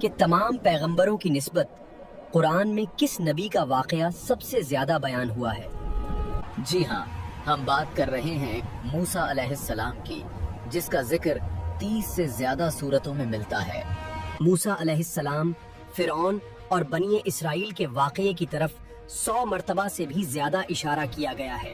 کہ تمام پیغمبروں کی نسبت قرآن میں کس نبی کا واقعہ سب سے زیادہ بیان ہوا ہے؟ جی ہاں، ہم بات کر رہے ہیں موسیٰ علیہ السلام کی، جس کا ذکر 30 سے زیادہ صورتوں میں ملتا ہے۔ موسیٰ علیہ السلام، فرعون اور بنی اسرائیل کے واقعے کی طرف 100 مرتبہ سے بھی زیادہ اشارہ کیا گیا ہے۔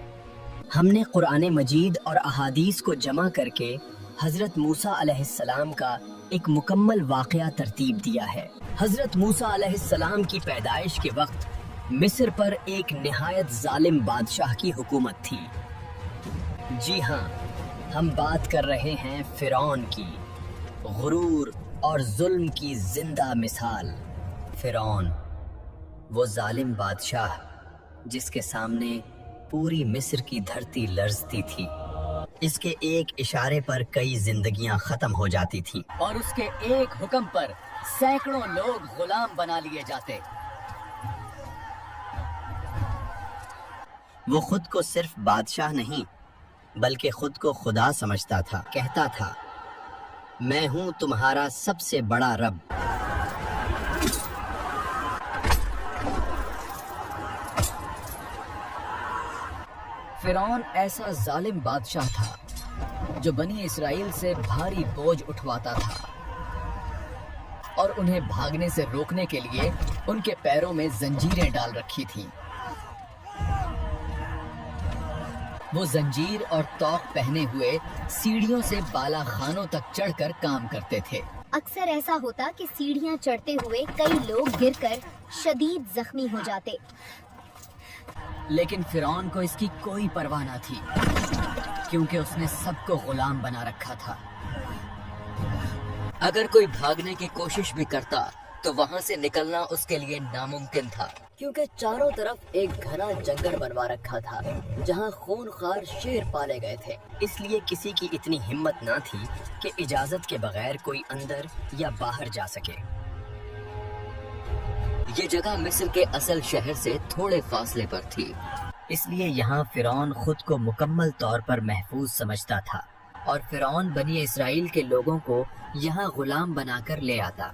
ہم نے قرآن مجید اور احادیث کو جمع کر کے حضرت موسیٰ علیہ السلام کا ایک مکمل واقعہ ترتیب دیا ہے۔ حضرت موسیٰ علیہ السلام کی پیدائش کے وقت مصر پر ایک نہایت ظالم بادشاہ کی حکومت تھی۔ جی ہاں، ہم بات کر رہے ہیں فرعون کی، غرور اور ظلم کی زندہ مثال۔ فرعون، وہ ظالم بادشاہ جس کے سامنے پوری مصر کی دھرتی لرزتی تھی۔ اس کے ایک اشارے پر کئی زندگیاں ختم ہو جاتی تھیں، اور اس کے ایک حکم پر سینکڑوں لوگ غلام بنا لیے جاتے۔ وہ خود کو صرف بادشاہ نہیں بلکہ خود کو خدا سمجھتا تھا۔ کہتا تھا، میں ہوں تمہارا سب سے بڑا رب۔ فرعون ایسا ظالم بادشاہ تھا جو بنی اسرائیل سے بھاری بوجھ اٹھواتا تھا اور انہیں بھاگنے سے روکنے کے لیے ان کے پیروں میں زنجیریں ڈال رکھی تھیں۔ وہ زنجیر اور توق پہنے ہوئے سیڑھیوں سے بالا خانوں تک چڑھ کر کام کرتے تھے۔ اکثر ایسا ہوتا کہ سیڑھیاں چڑھتے ہوئے کئی لوگ گر کر شدید زخمی ہو جاتے، لیکن فرعون کو اس کی کوئی پرواہ نہ تھی، کیونکہ اس نے سب کو غلام بنا رکھا تھا۔ اگر کوئی بھاگنے کی کوشش بھی کرتا تو وہاں سے نکلنا اس کے لیے ناممکن تھا، کیونکہ چاروں طرف ایک گھنا جنگل بنوا رکھا تھا جہاں خونخوار شیر پالے گئے تھے۔ اس لیے کسی کی اتنی ہمت نہ تھی کہ اجازت کے بغیر کوئی اندر یا باہر جا سکے۔ یہ جگہ مصر کے اصل شہر سے تھوڑے فاصلے پر تھی، اس لیے یہاں فرعون خود کو مکمل طور پر محفوظ سمجھتا تھا، اور فرعون بنی اسرائیل کے لوگوں کو یہاں غلام بنا کر لے آتا۔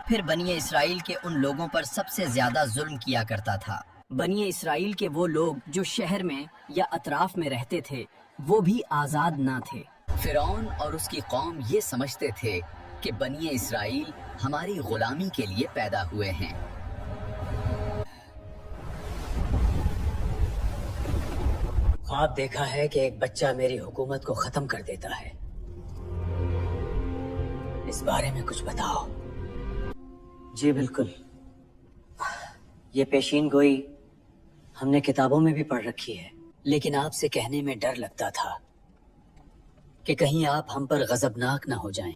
پھر بنی اسرائیل کے ان لوگوں پر سب سے زیادہ ظلم کیا کرتا تھا۔ بنی اسرائیل کے وہ لوگ جو شہر میں یا اطراف میں رہتے تھے وہ بھی آزاد نہ تھے۔ فرعون اور اس کی قوم یہ سمجھتے تھے کہ بنی اسرائیل ہماری غلامی کے لیے پیدا ہوئے ہیں۔ خواب دیکھا ہے کہ ایک بچہ میری حکومت کو ختم کر دیتا ہے، اس بارے میں کچھ بتاؤ۔ جی بالکل، یہ پیشین گوئی ہم نے کتابوں میں بھی پڑھ رکھی ہے، لیکن آپ سے کہنے میں ڈر لگتا تھا کہ کہیں آپ ہم پر غضبناک نہ ہو جائیں۔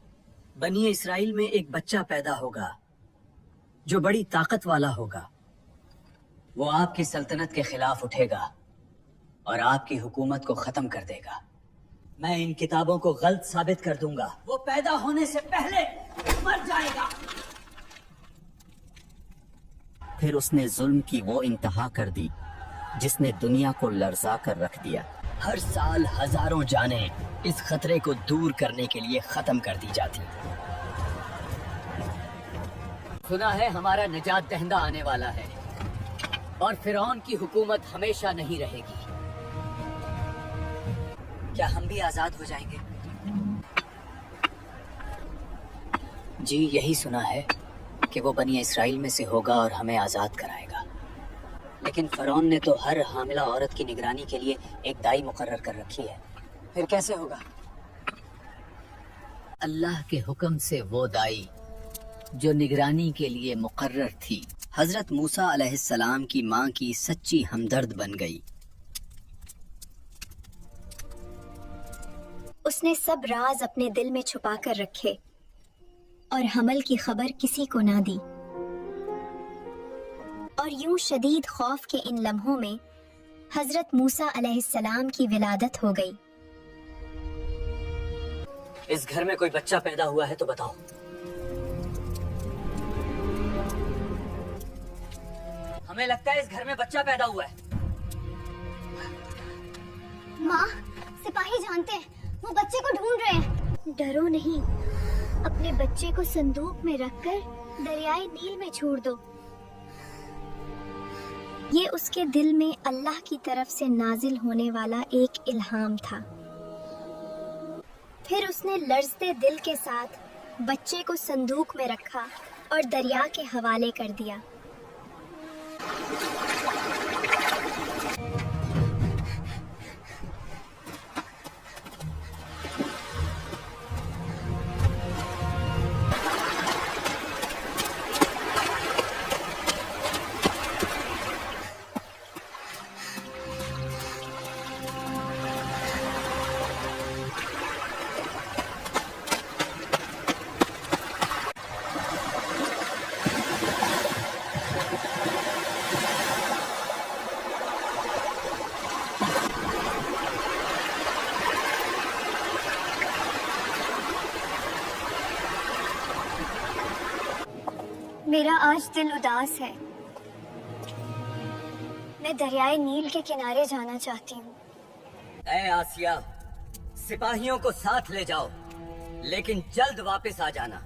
بنی اسرائیل میں ایک بچہ پیدا ہوگا جو بڑی طاقت والا ہوگا، وہ آپ کی سلطنت کے خلاف اٹھے گا اور آپ کی حکومت کو ختم کر دے گا۔ میں ان کتابوں کو غلط ثابت کر دوں گا، وہ پیدا ہونے سے پہلے مر جائے گا۔ پھر اس نے ظلم کی وہ انتہا کر دی جس نے دنیا کو لرزا کر رکھ دیا۔ ہر سال ہزاروں جانیں اس خطرے کو دور کرنے کے لیے ختم کر دی جاتی۔ سنا ہے ہمارا نجات دہندہ آنے والا ہے اور فرعون کی حکومت ہمیشہ نہیں رہے گی۔ کیا ہم بھی آزاد ہو جائیں گے؟ جی یہی سنا ہے کہ وہ بنی اسرائیل میں سے ہوگا اور ہمیں آزاد کرائے گا، لیکن فرعون نے تو ہر حاملہ عورت کی نگرانی کے لیے ایک دائی مقرر کر رکھی ہے، پھر کیسے ہوگا؟ اللہ کے حکم سے وہ دائی جو نگرانی کے لیے مقرر تھی حضرت موسیٰ علیہ السلام کی ماں کی سچی ہمدرد بن گئی۔ اس نے سب راز اپنے دل میں چھپا کر رکھے اور حمل کی خبر کسی کو نہ دی، اور یوں شدید خوف کے ان لمحوں میں حضرت موسیٰ علیہ السلام کی ولادت ہو گئی۔ اس گھر میں کوئی بچہ پیدا ہوا ہے تو بتاؤ۔ ہمیں لگتا ہے اس گھر میں بچہ پیدا ہوا ہے۔ ماں، سپاہی جانتے ہیں وہ بچے کو ڈھونڈ رہے ہیں۔ ڈرو نہیں، اپنے بچے کو صندوق میں رکھ کر دریائے نیل میں چھوڑ دو۔ یہ اس کے دل میں اللہ کی طرف سے نازل ہونے والا ایک الہام تھا۔ پھر اس نے لرزتے دل کے ساتھ بچے کو صندوق میں رکھا اور دریا کے حوالے کر دیا۔ میرا آج دل اداس ہے، میں دریائے نیل کے کنارے جانا چاہتی ہوں۔ اے آسیہ، سپاہیوں کو ساتھ لے جاؤ، لیکن جلد واپس آ جانا۔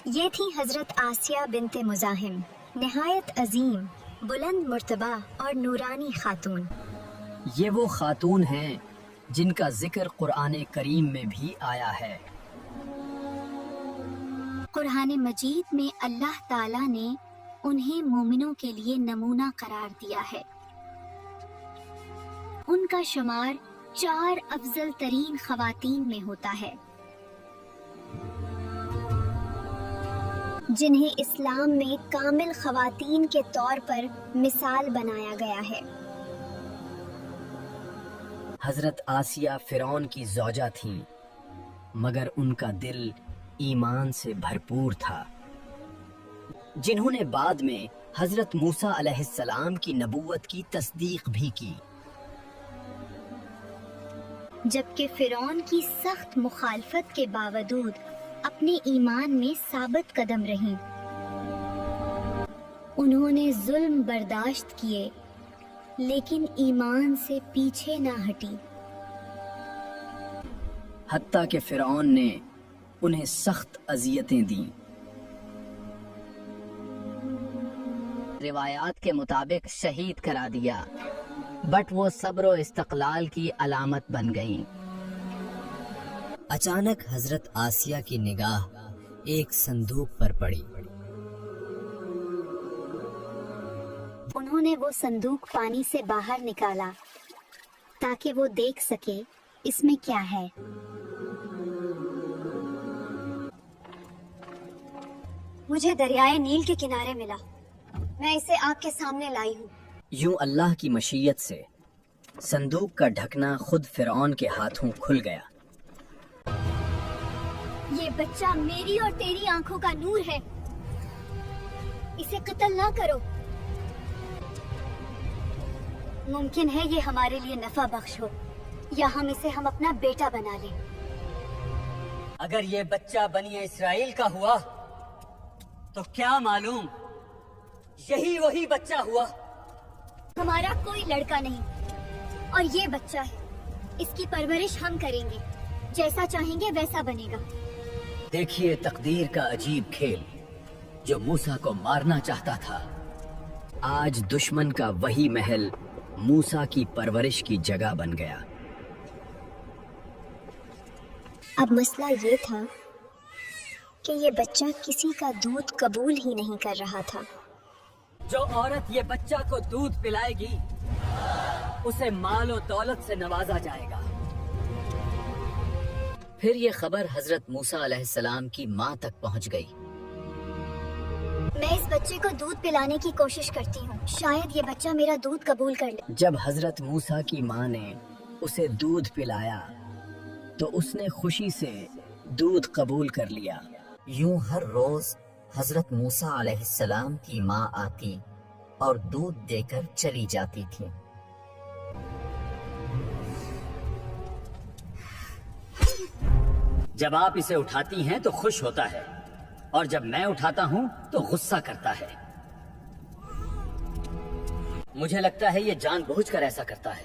یہ تھی حضرت آسیہ بنت مزاحم، نہایت عظیم، بلند مرتبہ اور نورانی خاتون۔ یہ وہ خاتون ہیں جن کا ذکر قرآن کریم میں بھی آیا ہے۔ قرآن مجید میں اللہ تعالیٰ نے انہیں مومنوں کے لیے نمونہ قرار دیا ہے۔ ان کا شمار 4 افضل ترین خواتین میں ہوتا ہے، جنہیں اسلام میں کامل خواتین کے طور پر مثال بنایا گیا ہے۔ حضرت آسیہ فرعون کی زوجہ تھیں، مگر ان کا دل ایمان سے بھرپور تھا، جنہوں نے بعد میں حضرت موسیٰ علیہ السلام کی نبوت کی تصدیق بھی کی۔ جبکہ فرعون کی سخت مخالفت کے باوجود اپنے ایمان میں ثابت قدم رہیں، انہوں نے ظلم برداشت کیے لیکن ایمان سے پیچھے نہ ہٹی، حتیٰ کہ فرعون نے انہیں سخت اذیتیں دیں۔ روایات کے مطابق شہید کرا دیا، بٹ وہ صبر و استقلال کی علامت بن گئیں۔ اچانک حضرت آسیہ کی نگاہ ایک صندوق پر پڑی۔ انہوں نے وہ صندوق پانی سے باہر نکالا تاکہ وہ دیکھ سکے اس میں کیا ہے۔ مجھے دریائے نیل کے کنارے ملا، میں اسے آپ کے سامنے لائی ہوں۔ یوں اللہ کی مشیت سے صندوق کا ڈھکنا خود فرعون کے ہاتھوں کھل گیا۔ یہ بچہ میری اور تیری آنکھوں کا نور ہے، اسے قتل نہ کرو، ممکن ہے یہ ہمارے لیے نفع بخش ہو، یا ہم اپنا بیٹا بنا لیں۔ اگر یہ بچہ بنی اسرائیل کا ہوا تو کیا معلوم یہی وہی بچہ ہوا۔ ہمارا کوئی لڑکا نہیں اور یہ بچہ ہے، اس کی پرورش ہم کریں گے، جیسا چاہیں گے ویسا بنے گا۔ دیکھیے تقدیر کا عجیب کھیل، جو موسیٰ کو مارنا چاہتا تھا، آج دشمن کا وہی محل موسیٰ کی پرورش کی جگہ بن گیا۔ اب مسئلہ یہ تھا کہ یہ بچہ کسی کا دودھ قبول ہی نہیں کر رہا تھا۔ جو عورت یہ بچہ کو دودھ پلائے گی اسے مال و دولت سے نوازا جائے گا۔ پھر یہ خبر حضرت موسیٰ علیہ السلام کی ماں تک پہنچ گئی۔ میں اس بچے کو دودھ پلانے کی کوشش کرتی ہوں، شاید یہ بچہ میرا دودھ قبول کر لے۔ جب حضرت موسیٰ کی ماں نے اسے دودھ پلایا تو اس نے خوشی سے دودھ قبول کر لیا۔ یوں ہر روز حضرت موسیٰ علیہ السلام کی ماں آتی اور دودھ دے کر چلی جاتی تھی۔ جب آپ اسے اٹھاتی ہیں تو خوش ہوتا ہے، اور جب میں اٹھاتا ہوں تو غصہ کرتا ہے۔ مجھے لگتا ہے یہ جان بوجھ کر ایسا کرتا ہے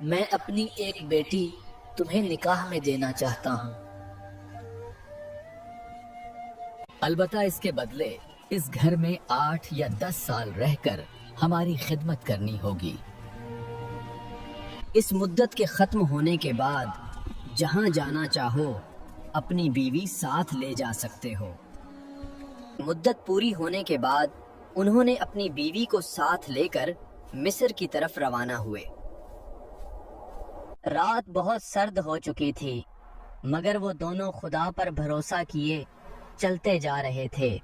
میں اپنی ایک بیٹی تمہیں نکاح میں دینا چاہتا ہوں، البتہ اس کے بدلے اس گھر میں 8 یا 10 سال رہ کر ہماری خدمت کرنی ہوگی۔ اس مدت کے ختم ہونے کے بعد جہاں جانا چاہو اپنی بیوی ساتھ لے جا سکتے ہو۔ مدت پوری ہونے کے بعد انہوں نے اپنی بیوی کو ساتھ لے کر مصر کی طرف روانہ ہوئے۔ رات بہت سرد ہو چکی تھی، مگر وہ دونوں خدا پر بھروسہ کیے چلتے جا رہے تھے۔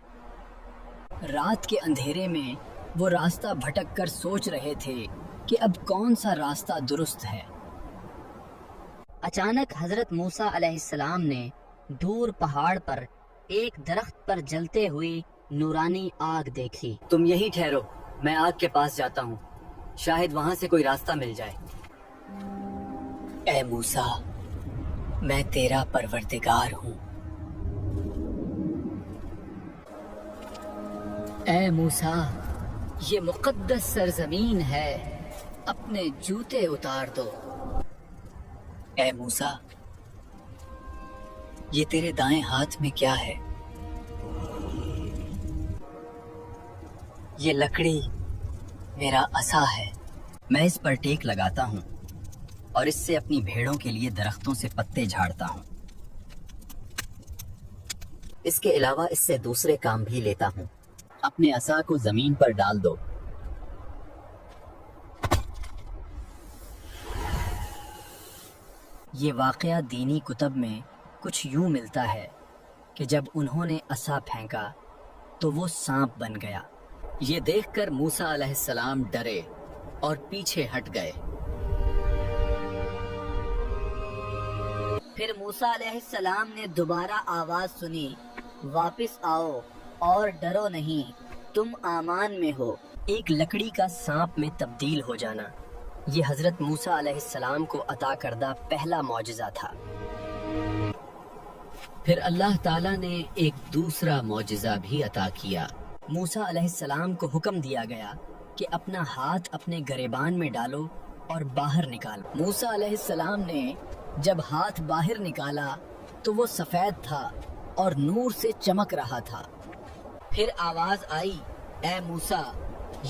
رات کے اندھیرے میں وہ راستہ بھٹک کر سوچ رہے تھے کہ اب کون سا راستہ درست ہے۔ اچانک حضرت موسیٰ علیہ السلام نے دور پہاڑ پر ایک درخت پر جلتے ہوئی نورانی آگ دیکھی۔ تم یہی ٹھہرو، میں آگ کے پاس جاتا ہوں، شاید وہاں سے کوئی راستہ مل جائے۔ اے موسیٰ، میں تیرا پروردگار ہوں۔ اے موسیٰ، یہ مقدس سرزمین ہے، اپنے جوتے اتار دو۔ اے موسیٰ، یہ تیرے دائیں ہاتھ میں کیا ہے؟ یہ لکڑی میرا عصا ہے۔ میں اس پر ٹیک لگاتا ہوں اور اس سے اپنی بھیڑوں کے لیے درختوں سے پتے جھاڑتا ہوں۔ اس کے علاوہ اس سے دوسرے کام بھی لیتا ہوں۔ اپنے عصا کو زمین پر ڈال دو۔ یہ واقعہ دینی کتب میں کچھ یوں ملتا ہے کہ جب انہوں نے عصا پھینکا تو وہ سانپ بن گیا۔ یہ دیکھ کر موسیٰ علیہ السلام ڈرے اور پیچھے ہٹ گئے۔ پھر موسیٰ علیہ السلام نے دوبارہ آواز سنی، واپس آؤ اور ڈرو نہیں، تم امان میں ہو۔ ایک لکڑی کا سانپ میں تبدیل ہو جانا یہ حضرت موسیٰ علیہ السلام کو عطا کردہ پہلا معجزہ تھا۔ پھر اللہ تعالیٰ نے ایک دوسرا معجزہ بھی عطا کیا۔ موسیٰ علیہ السلام کو حکم دیا گیا کہ اپنا ہاتھ اپنے گریبان میں ڈالو اور باہر نکالو۔ موسیٰ علیہ السلام نے جب ہاتھ باہر نکالا تو وہ سفید تھا اور نور سے چمک رہا تھا۔ پھر آواز آئی، اے موسیٰ،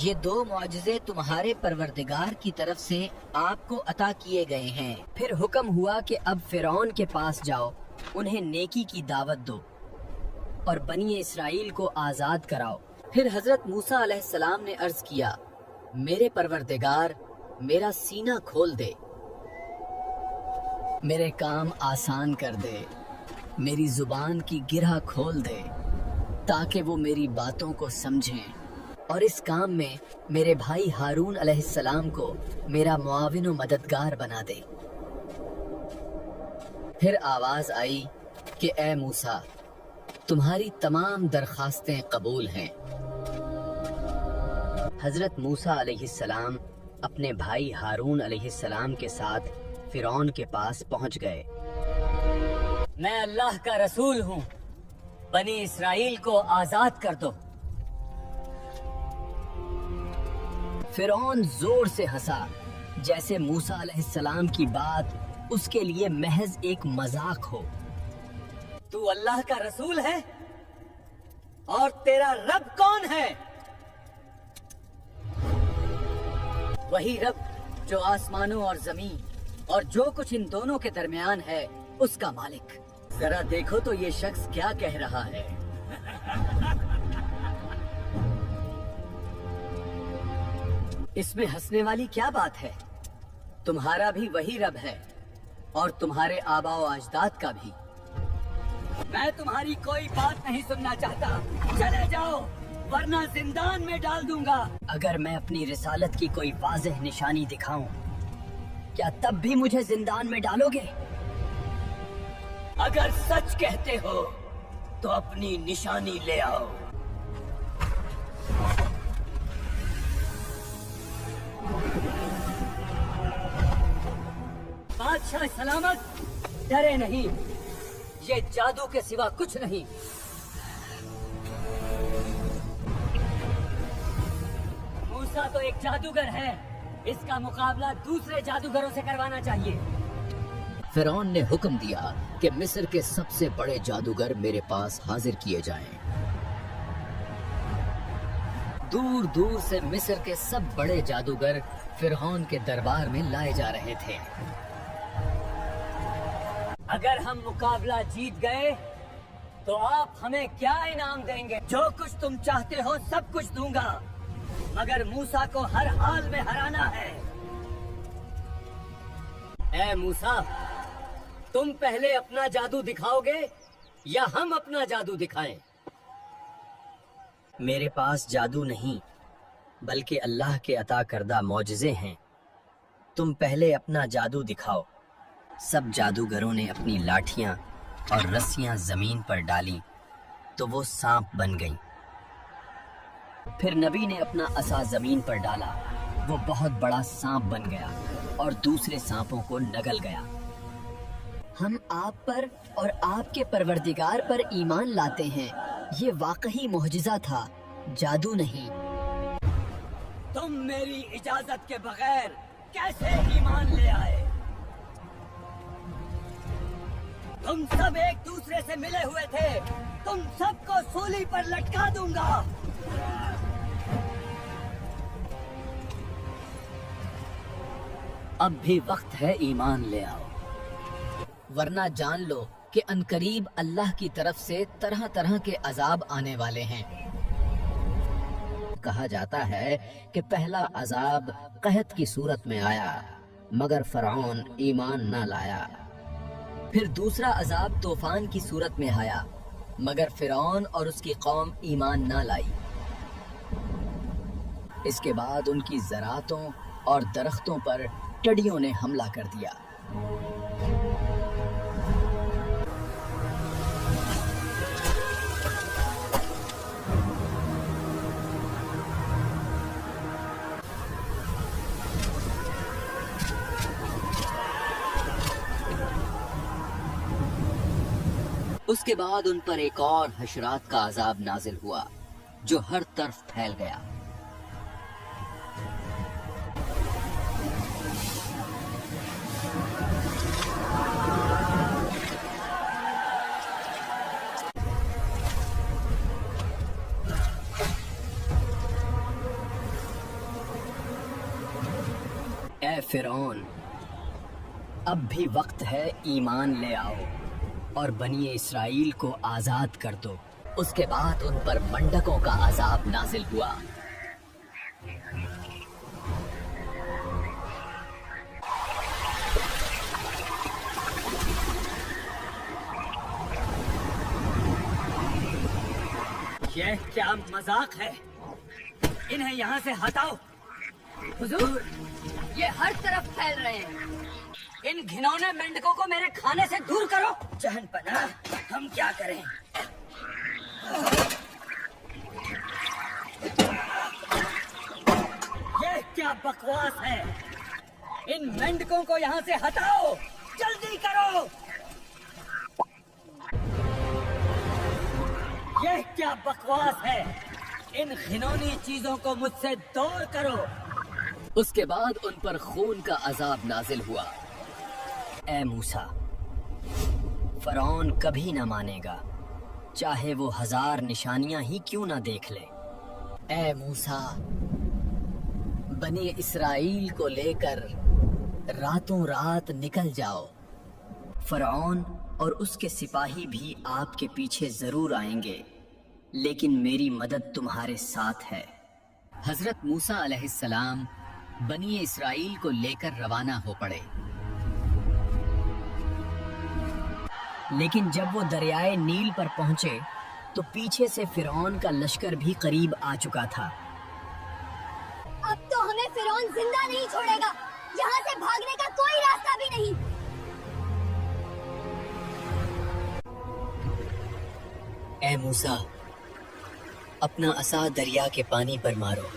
یہ 2 معجزے تمہارے پروردگار کی طرف سے آپ کو عطا کیے گئے ہیں۔ پھر حکم ہوا کہ اب فرعون کے پاس جاؤ، انہیں نیکی کی دعوت دو اور بنی اسرائیل کو آزاد کراؤ۔ پھر حضرت موسیٰ علیہ السلام نے عرض کیا، میرے پروردگار، میرا سینہ کھول دے، میرے کام آسان کر دے، میری زبان کی گرہ کھول دے تاکہ وہ میری باتوں کو سمجھیں، اور اس کام میں میرے بھائی ہارون علیہ السلام کو میرا معاون و مددگار بنا دے۔ پھر آواز آئی کہ اے موسیٰ، تمہاری تمام درخواستیں قبول ہیں۔ حضرت موسیٰ علیہ السلام اپنے بھائی ہارون علیہ السلام کے ساتھ فرعون کے پاس پہنچ گئے۔ میں اللہ کا رسول ہوں، بنی اسرائیل کو آزاد کر دو۔ فرعون زور سے ہنسا، جیسے موسیٰ علیہ السلام کی بات اس کے لیے محض ایک مذاق ہو۔ تو اللہ کا رسول ہے اور تیرا رب کون ہے؟ وہی رب جو آسمانوں اور زمین اور جو کچھ ان دونوں کے درمیان ہے اس کا مالک۔ ذرا دیکھو تو یہ شخص کیا کہہ رہا ہے۔ اس میں ہنسنے والی کیا بات ہے؟ تمہارا بھی وہی رب ہے اور تمہارے آبا و اجداد کا بھی۔ میں تمہاری کوئی بات نہیں سننا چاہتا، چلے جاؤ ورنہ زندان میں ڈال دوں گا۔ اگر میں اپنی رسالت کی کوئی واضح نشانی دکھاؤں، کیا تب بھی مجھے زندان میں ڈالو گے؟ اگر سچ کہتے ہو تو اپنی نشانی لے آؤ۔ بادشاہ سلامت، ڈرے نہیں، یہ جادو کے سوا کچھ نہیں۔ موسیٰ تو ایک جادوگر ہے اس کا مقابلہ دوسرے جادوگروں سے کروانا چاہیے۔ فرعون نے حکم دیا کہ مصر کے سب سے بڑے جادوگر میرے پاس حاضر کیے جائیں۔ دور دور سے مصر کے سب بڑے جادوگر فرعون کے دربار میں لائے جا رہے تھے۔ اگر ہم مقابلہ جیت گئے تو آپ ہمیں کیا انعام دیں گے؟ جو کچھ تم چاہتے ہو سب کچھ دوں گا، مگر موسیٰ کو ہر حال میں ہرانا ہے۔ اے موسیٰ، تم پہلے اپنا جادو دکھاؤ گے یا ہم اپنا جادو دکھائیں؟ میرے پاس جادو نہیں بلکہ اللہ کے عطا کردہ معجزے ہیں۔ تم پہلے اپنا جادو دکھاؤ۔ سب جادوگروں نے اپنی لاٹھیاں اور رسیاں زمین پر ڈالی تو وہ سانپ بن گئیں۔ پھر نبی نے اپنا عصا زمین پر ڈالا، وہ بہت بڑا سانپ بن گیا اور دوسرے سانپوں کو نگل گیا۔ ہم آپ پر اور آپ کے پروردگار پر ایمان لاتے ہیں، یہ واقعی معجزہ تھا، جادو نہیں۔ تم میری اجازت کے بغیر کیسے ایمان لے آئے؟ تم سب ایک دوسرے سے ملے ہوئے تھے، تم سب کو سولی پر لٹکا دوں گا۔ اب بھی وقت ہے ایمان لے آؤ، ورنہ جان لو کہ عنقریب اللہ کی طرف سے طرح طرح کے عذاب آنے والے ہیں۔ کہا جاتا ہے کہ پہلا عذاب قحط کی صورت میں آیا مگر فرعون ایمان نہ لایا۔ پھر دوسرا عذاب طوفان کی صورت میں آیا مگر فرعون اور اس کی قوم ایمان نہ لائی۔ اس کے بعد ان کی زراعتوں اور درختوں پر ٹڈیوں نے حملہ کر دیا۔ اس کے بعد ان پر ایک اور حشرات کا عذاب نازل ہوا جو ہر طرف پھیل گیا۔ اے فرعون، اب بھی وقت ہے ایمان لے آؤ اور بنی اسرائیل کو آزاد کر دو۔ اس کے بعد ان پر منڈکوں کا عذاب نازل ہوا۔ یہ کیا مذاق ہے؟ انہیں یہاں سے ہٹاؤ۔ حضور، یہ ہر طرف پھیل رہے ہیں، ان گھنونے مینڈکوں کو میرے کھانے سے دور کرو۔ جہن پناہ، ہم کیا کریں؟ یہ کیا بکواس ہے؟ ان مینڈکوں کو یہاں سے ہٹاؤ، جلدی کرو۔ یہ کیا بکواس ہے؟ ان گھنونی چیزوں کو مجھ سے دور کرو۔ اس کے بعد ان پر خون کا عذاب نازل ہوا۔ اے موسیٰ، فرعون کبھی نہ مانے گا، چاہے وہ 1000 نشانیاں ہی کیوں نہ دیکھ لے۔ اے موسیٰ، بنی اسرائیل کو لے کر راتوں رات نکل جاؤ۔ فرعون اور اس کے سپاہی بھی آپ کے پیچھے ضرور آئیں گے، لیکن میری مدد تمہارے ساتھ ہے۔ حضرت موسیٰ علیہ السلام بنی اسرائیل کو لے کر روانہ ہو پڑے۔ لیکن جب وہ دریائے نیل پر پہنچے تو پیچھے سے فرعون کا لشکر بھی قریب آ چکا تھا۔ اب تو ہمیں فرعون زندہ نہیں چھوڑے گا، یہاں سے بھاگنے کا کوئی راستہ بھی نہیں۔ اے موسیٰ، اپنا عصا دریا کے پانی پر مارو۔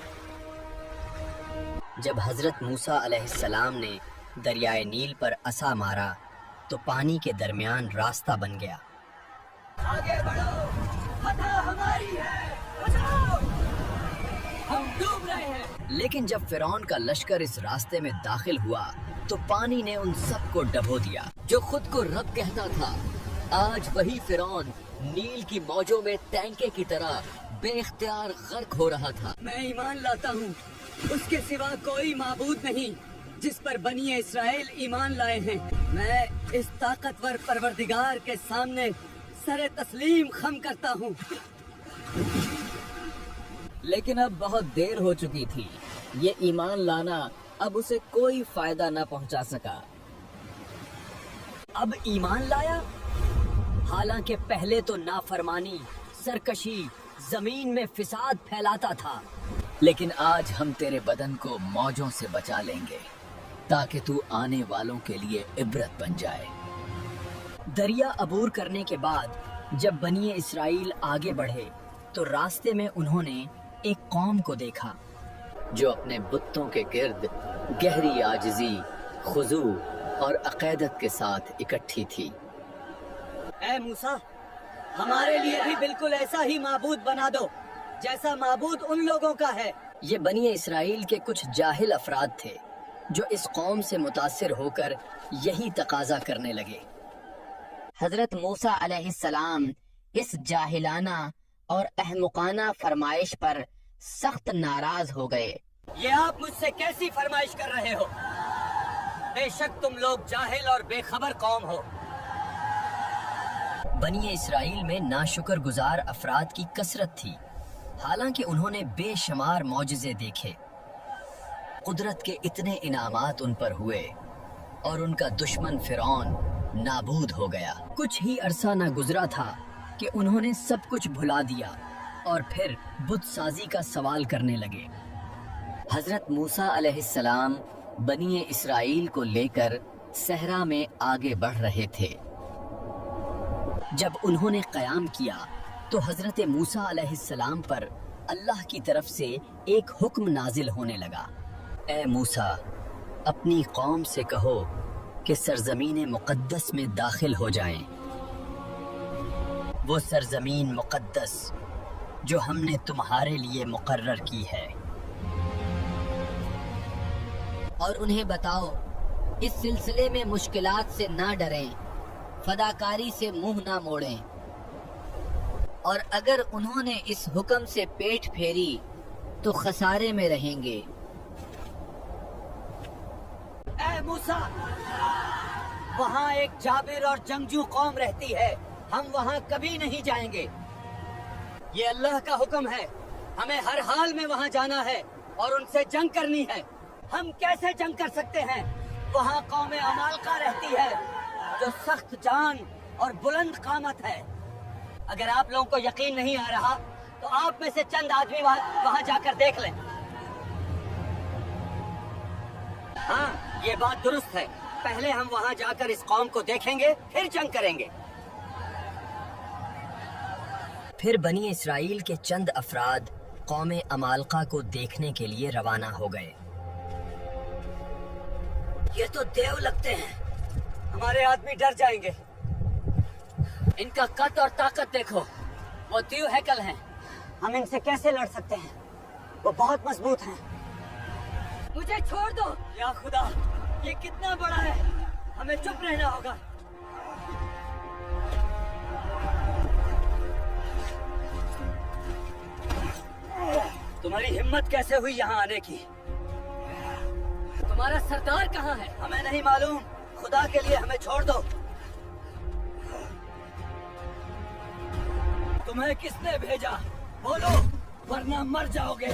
جب حضرت موسیٰ علیہ السلام نے دریائے نیل پر عصا مارا تو پانی کے درمیان راستہ بن گیا۔ آگے بڑھو، فتح ہماری ہے، بچاؤ! ہم ڈوب رہے ہیں۔ لیکن جب فرعون کا لشکر اس راستے میں داخل ہوا تو پانی نے ان سب کو ڈبو دیا۔ جو خود کو رب کہتا تھا، آج وہی فرعون نیل کی موجوں میں ٹینکے کی طرح بے اختیار غرق ہو رہا تھا۔ میں ایمان لاتا ہوں اس کے سوا کوئی معبود نہیں جس پر بنی اسرائیل ایمان لائے ہیں۔ میں اس طاقتور پروردگار کے سامنے سر تسلیم خم کرتا ہوں۔ لیکن اب بہت دیر ہو چکی تھی۔ یہ ایمان لانا اب اسے کوئی فائدہ نہ پہنچا سکا۔ اب ایمان لایا، حالانکہ پہلے تو نافرمانی، سرکشی، زمین میں فساد پھیلاتا تھا۔ لیکن آج ہم تیرے بدن کو موجوں سے بچا لیں گے تاکہ تو آنے والوں کے لیے عبرت بن جائے۔ دریا عبور کرنے کے بعد جب بنی اسرائیل آگے بڑھے تو راستے میں انہوں نے ایک قوم کو دیکھا جو اپنے بتوں کے گرد گہری عاجزی، خضوع اور عقیدت کے ساتھ اکٹھی تھی۔ اے موسیٰ، ہمارے لیے بھی بالکل ایسا ہی معبود بنا دو جیسا معبود ان لوگوں کا ہے۔ یہ بنی اسرائیل کے کچھ جاہل افراد تھے جو اس قوم سے متاثر ہو کر یہی تقاضا کرنے لگے۔ حضرت موسیٰ علیہ السلام اس جاہلانہ اور احمقانہ فرمائش پر سخت ناراض ہو گئے۔ یہ آپ مجھ سے کیسی فرمائش کر رہے ہو؟ بے شک تم لوگ جاہل اور بے خبر قوم ہو۔ بنی اسرائیل میں ناشکر گزار افراد کی کثرت تھی، حالانکہ انہوں نے بے شمار معجزے دیکھے۔ قدرت کے اتنے انعامات ان پر ہوئے اور ان کا دشمن فرعون نابود ہو گیا۔ کچھ ہی عرصہ نہ گزرا تھا کہ انہوں نے سب کچھ بھلا دیا اور پھر بت سازی کا سوال کرنے لگے۔ حضرت موسیٰ علیہ السلام بنی اسرائیل کو لے کر صحرا میں آگے بڑھ رہے تھے۔ جب انہوں نے قیام کیا تو حضرت موسیٰ علیہ السلام پر اللہ کی طرف سے ایک حکم نازل ہونے لگا۔ اے موسیٰ، اپنی قوم سے کہو کہ سرزمین مقدس میں داخل ہو جائیں، وہ سرزمین مقدس جو ہم نے تمہارے لیے مقرر کی ہے۔ اور انہیں بتاؤ، اس سلسلے میں مشکلات سے نہ ڈریں، فداکاری سے منہ نہ موڑیں، اور اگر انہوں نے اس حکم سے پیٹ پھیری تو خسارے میں رہیں گے۔ اے موسیٰ، وہاں ایک جابر اور جنگجو قوم رہتی ہے، ہم وہاں کبھی نہیں جائیں گے۔ یہ اللہ کا حکم ہے، ہمیں ہر حال میں وہاں جانا ہے اور ان سے جنگ کرنی ہے۔ ہم کیسے جنگ کر سکتے ہیں؟ وہاں قوم عمالقہ رہتی ہے جو سخت جان اور بلند قامت ہے۔ اگر آپ لوگوں کو یقین نہیں آ رہا تو آپ میں سے چند آدمی وہاں جا کر دیکھ لیں۔ ہاں، یہ بات درست ہے، پہلے ہم وہاں جا کر اس قوم کو دیکھیں گے، پھر جنگ کریں گے۔ پھر بنی اسرائیل کے چند افراد قوم عمالقہ کو دیکھنے کے لیے روانہ ہو گئے۔ یہ تو دیو لگتے ہیں، ہمارے آدمی ڈر جائیں گے۔ ان کا قد اور طاقت دیکھو، وہ دیو ہیکل ہیں، ہم ان سے کیسے لڑ سکتے ہیں؟ وہ بہت مضبوط ہیں۔ مجھے چھوڑ دو یا خدا، یہ کتنا بڑا ہے، ہمیں چپ رہنا ہوگا۔ تمہاری ہمت کیسے ہوئی یہاں آنے کی؟ تمہارا سردار کہاں ہے؟ ہمیں نہیں معلوم، خدا کے لیے ہمیں چھوڑ دو۔ تمہیں کس نے بھیجا؟ بولو ورنہ مر جاؤ گے۔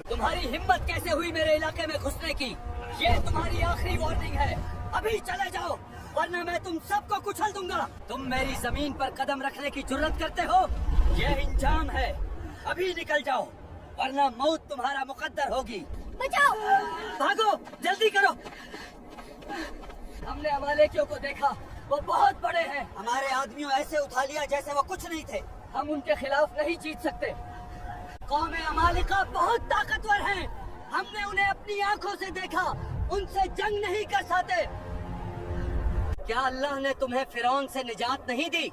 تمہاری ہمت کیسے ہوئی میرے علاقے میں گھسنے کی؟ یہ تمہاری آخری وارننگ ہے، ابھی چلے جاؤ ورنہ میں تم سب کو کچل دوں گا۔ تم میری زمین پر قدم رکھنے کی جرت کرتے ہو، یہ انجام ہے، ابھی نکل جاؤ ورنہ موت تمہارا مقدر ہوگی۔ بچاؤ! بھاگو، جلدی کرو۔ ہم نے عمالیکیوں کو دیکھا، وہ بہت بڑے ہیں، ہمارے آدمیوں ایسے اٹھا لیا جیسے وہ کچھ نہیں تھے۔ ہم ان کے خلاف نہیں جیت سکتے۔ قوم عمالقہ بہت طاقتور ہیں، ہم نے انہیں اپنی آنکھوں سے دیکھا، ان سے جنگ نہیں کر سکتے۔ کیا اللہ نے تمہیں فرعون سے نجات نہیں دی؟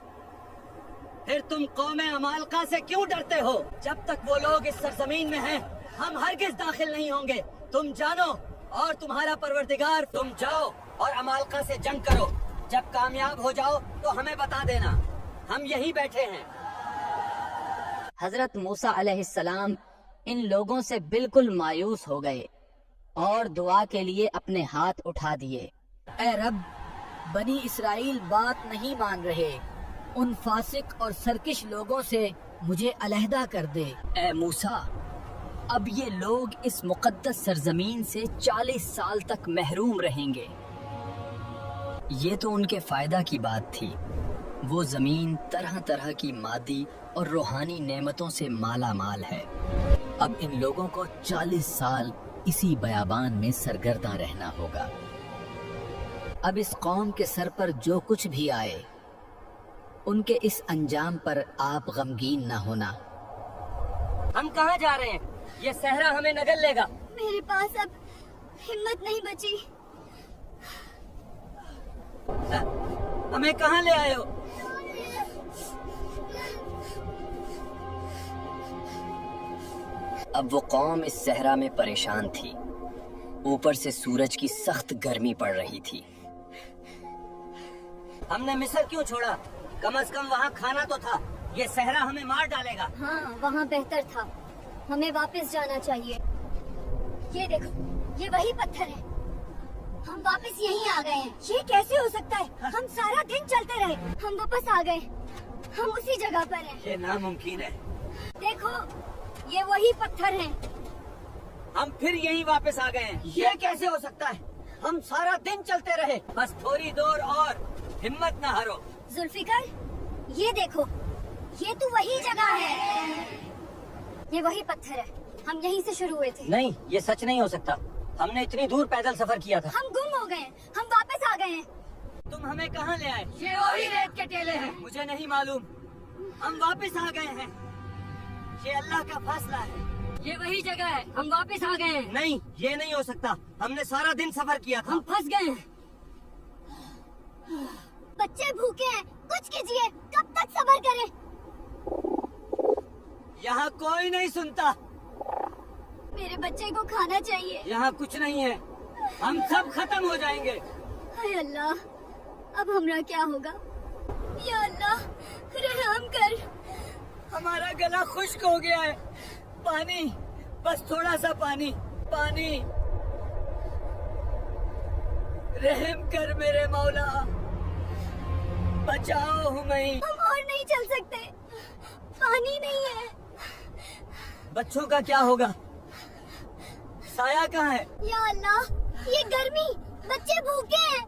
پھر تم قوم عمالقہ سے کیوں ڈرتے ہو؟ جب تک وہ لوگ اس سرزمین میں ہیں ہم ہرگز داخل نہیں ہوں گے. تم جانو اور تمہارا پروردگار. تم جاؤ اور عمالقہ سے جنگ کرو. جب کامیاب ہو جاؤ تو ہمیں بتا دینا. ہم یہی بیٹھے ہیں. حضرت موسیٰ علیہ السلام ان لوگوں سے بالکل مایوس ہو گئے اور دعا کے لیے اپنے ہاتھ اٹھا دیے. اے رب، بنی اسرائیل بات نہیں مان رہے. ان فاسق اور سرکش لوگوں سے مجھے علیحدہ کر دے. اے موسیٰ، اب یہ لوگ اس مقدس سرزمین سے 40 سال تک محروم رہیں گے. یہ تو ان کے فائدہ کی بات تھی. وہ زمین طرح طرح کی مادی اور روحانی نعمتوں سے مالا مال ہے. اب ان لوگوں کو 40 سال اسی بیابان میں سرگرداں رہنا ہوگا. اب اس قوم کے سر پر جو کچھ بھی آئے، ان کے اس انجام پر آپ غمگین نہ ہونا. ہم کہاں جا رہے ہیں؟ یہ صحرا ہمیں نگل لے گا. میرے پاس اب ہمت نہیں بچی. ہمیں کہاں لے آئے ہو؟ اب وہ قوم اس صحرا میں پریشان تھی. اوپر سے سورج کی سخت گرمی پڑ رہی تھی. ہم نے مصر کیوں چھوڑا؟ کم از کم وہاں کھانا تو تھا. یہ صحرا ہمیں مار ڈالے گا. ہاں، وہاں بہتر تھا. ہمیں واپس جانا چاہیے. یہ دیکھو، یہ وہی پتھر ہے. ہم واپس یہیں آ گئے ہیں. یہ کیسے ہو سکتا ہے؟ ہم سارا دن چلتے رہے، ہم واپس آ گئے. ہم اسی جگہ پر ہیں. یہ ناممکن ہے. دیکھو، یہ وہی پتھر ہیں. ہم پھر یہیں واپس آ گئے ہیں. یہ کیسے ہو سکتا ہے؟ ہم سارا دن چلتے رہے. بس تھوڑی دور اور، ہمت نہ ہارو. ذوالفقار، یہ دیکھو، یہ تو وہی جگہ ہے. یہ وہی پتھر ہے. ہم یہیں سے شروع ہوئے تھے. نہیں، یہ سچ نہیں ہو سکتا. ہم نے اتنی دور پیدل سفر کیا تھا. ہم گم ہو گئے ہیں. ہم واپس آ گئے ہیں. تم ہمیں کہاں لے آئے؟ یہ وہی ریت کے ٹیلے ہیں. مجھے نہیں معلوم. ہم واپس آ گئے ہیں. یہ اللہ کا فیصلہ ہے. یہ وہی جگہ ہے. ہم واپس آ گئے ہیں. نہیں، یہ نہیں ہو سکتا. ہم نے سارا دن سفر کیا تھا. ہم پھنس گئے ہیں. بچے بھوکے ہیں، کچھ کیجیے. کب تک صبر کریں؟ یہاں کوئی نہیں سنتا. میرے بچے کو کھانا چاہیے. یہاں کچھ نہیں ہے. ہم سب ختم ہو جائیں گے. اے اللہ، اب ہمارا کیا ہوگا؟ یا اللہ، رحم کر. ہمارا گلا خشک ہو گیا ہے. پانی، بس تھوڑا سا پانی. پانی، رحم کر میرے مولا. بچاؤ ہمیں. ہم اور نہیں چل سکتے. پانی نہیں ہے. بچوں کا کیا ہوگا؟ سایہ کہاں ہے؟ یا اللہ، یہ گرمی، بچے بھوکے ہیں.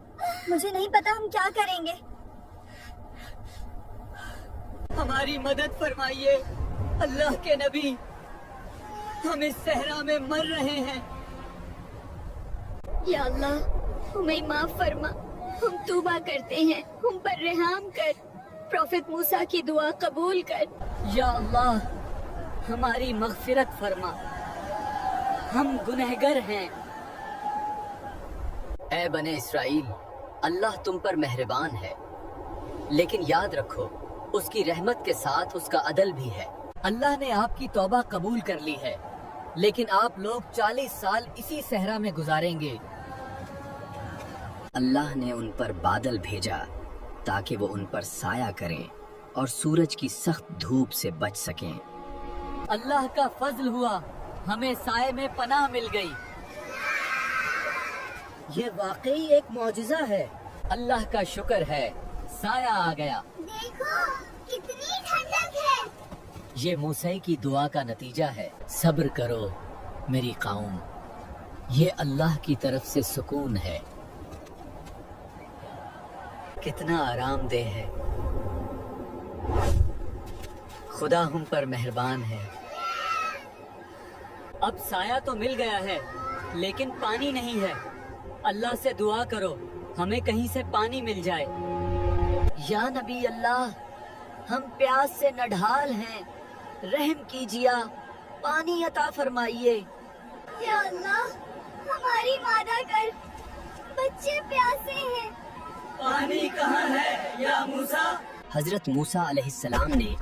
مجھے نہیں پتا ہم کیا کریں گے. ہماری مدد فرمائیے اللہ کے نبی. ہم اس صحرا میں مر رہے ہیں. یا اللہ، ہمیں معاف فرما. ہم توبہ کرتے ہیں. ہم پر رحم کر. پروفیٹ موسیٰ کی دعا قبول کر. یا اللہ، ہماری مغفرت فرما. ہم گنہگر ہیں. اے بنے اسرائیل، اللہ تم پر مہربان ہے، لیکن یاد رکھو اس کی رحمت کے ساتھ اس کا عدل بھی ہے. اللہ نے آپ کی توبہ قبول کر لی ہے، لیکن آپ لوگ 40 سال اسی صحرا میں گزاریں گے. اللہ نے ان پر بادل بھیجا تاکہ وہ ان پر سایہ کریں اور سورج کی سخت دھوپ سے بچ سکیں. اللہ کا فضل ہوا، ہمیں سائے میں پناہ مل گئی. یہ واقعی ایک معجزہ ہے. اللہ کا شکر ہے، سایہ آ گیا. دیکھو، کتنی ٹھنڈک ہے. یہ موسیٰ کی دعا کا نتیجہ ہے. صبر کرو میری قوم، یہ اللہ کی طرف سے سکون ہے. کتنا آرام دہ ہے. خدا ہم پر مہربان ہے. اب سایہ تو مل گیا ہے لیکن پانی نہیں ہے. اللہ سے دعا کرو ہمیں کہیں سے پانی مل جائے. یا نبی اللہ، ہم پیاس سے نڈھال ہیں. رحم کیجیے، پانی عطا فرمائیے. یا اللہ، ہماری مدد کر. بچے پیاسے ہیں. پانی کہاں ہے یا موسیٰ؟ حضرت موسیٰ علیہ السلام نے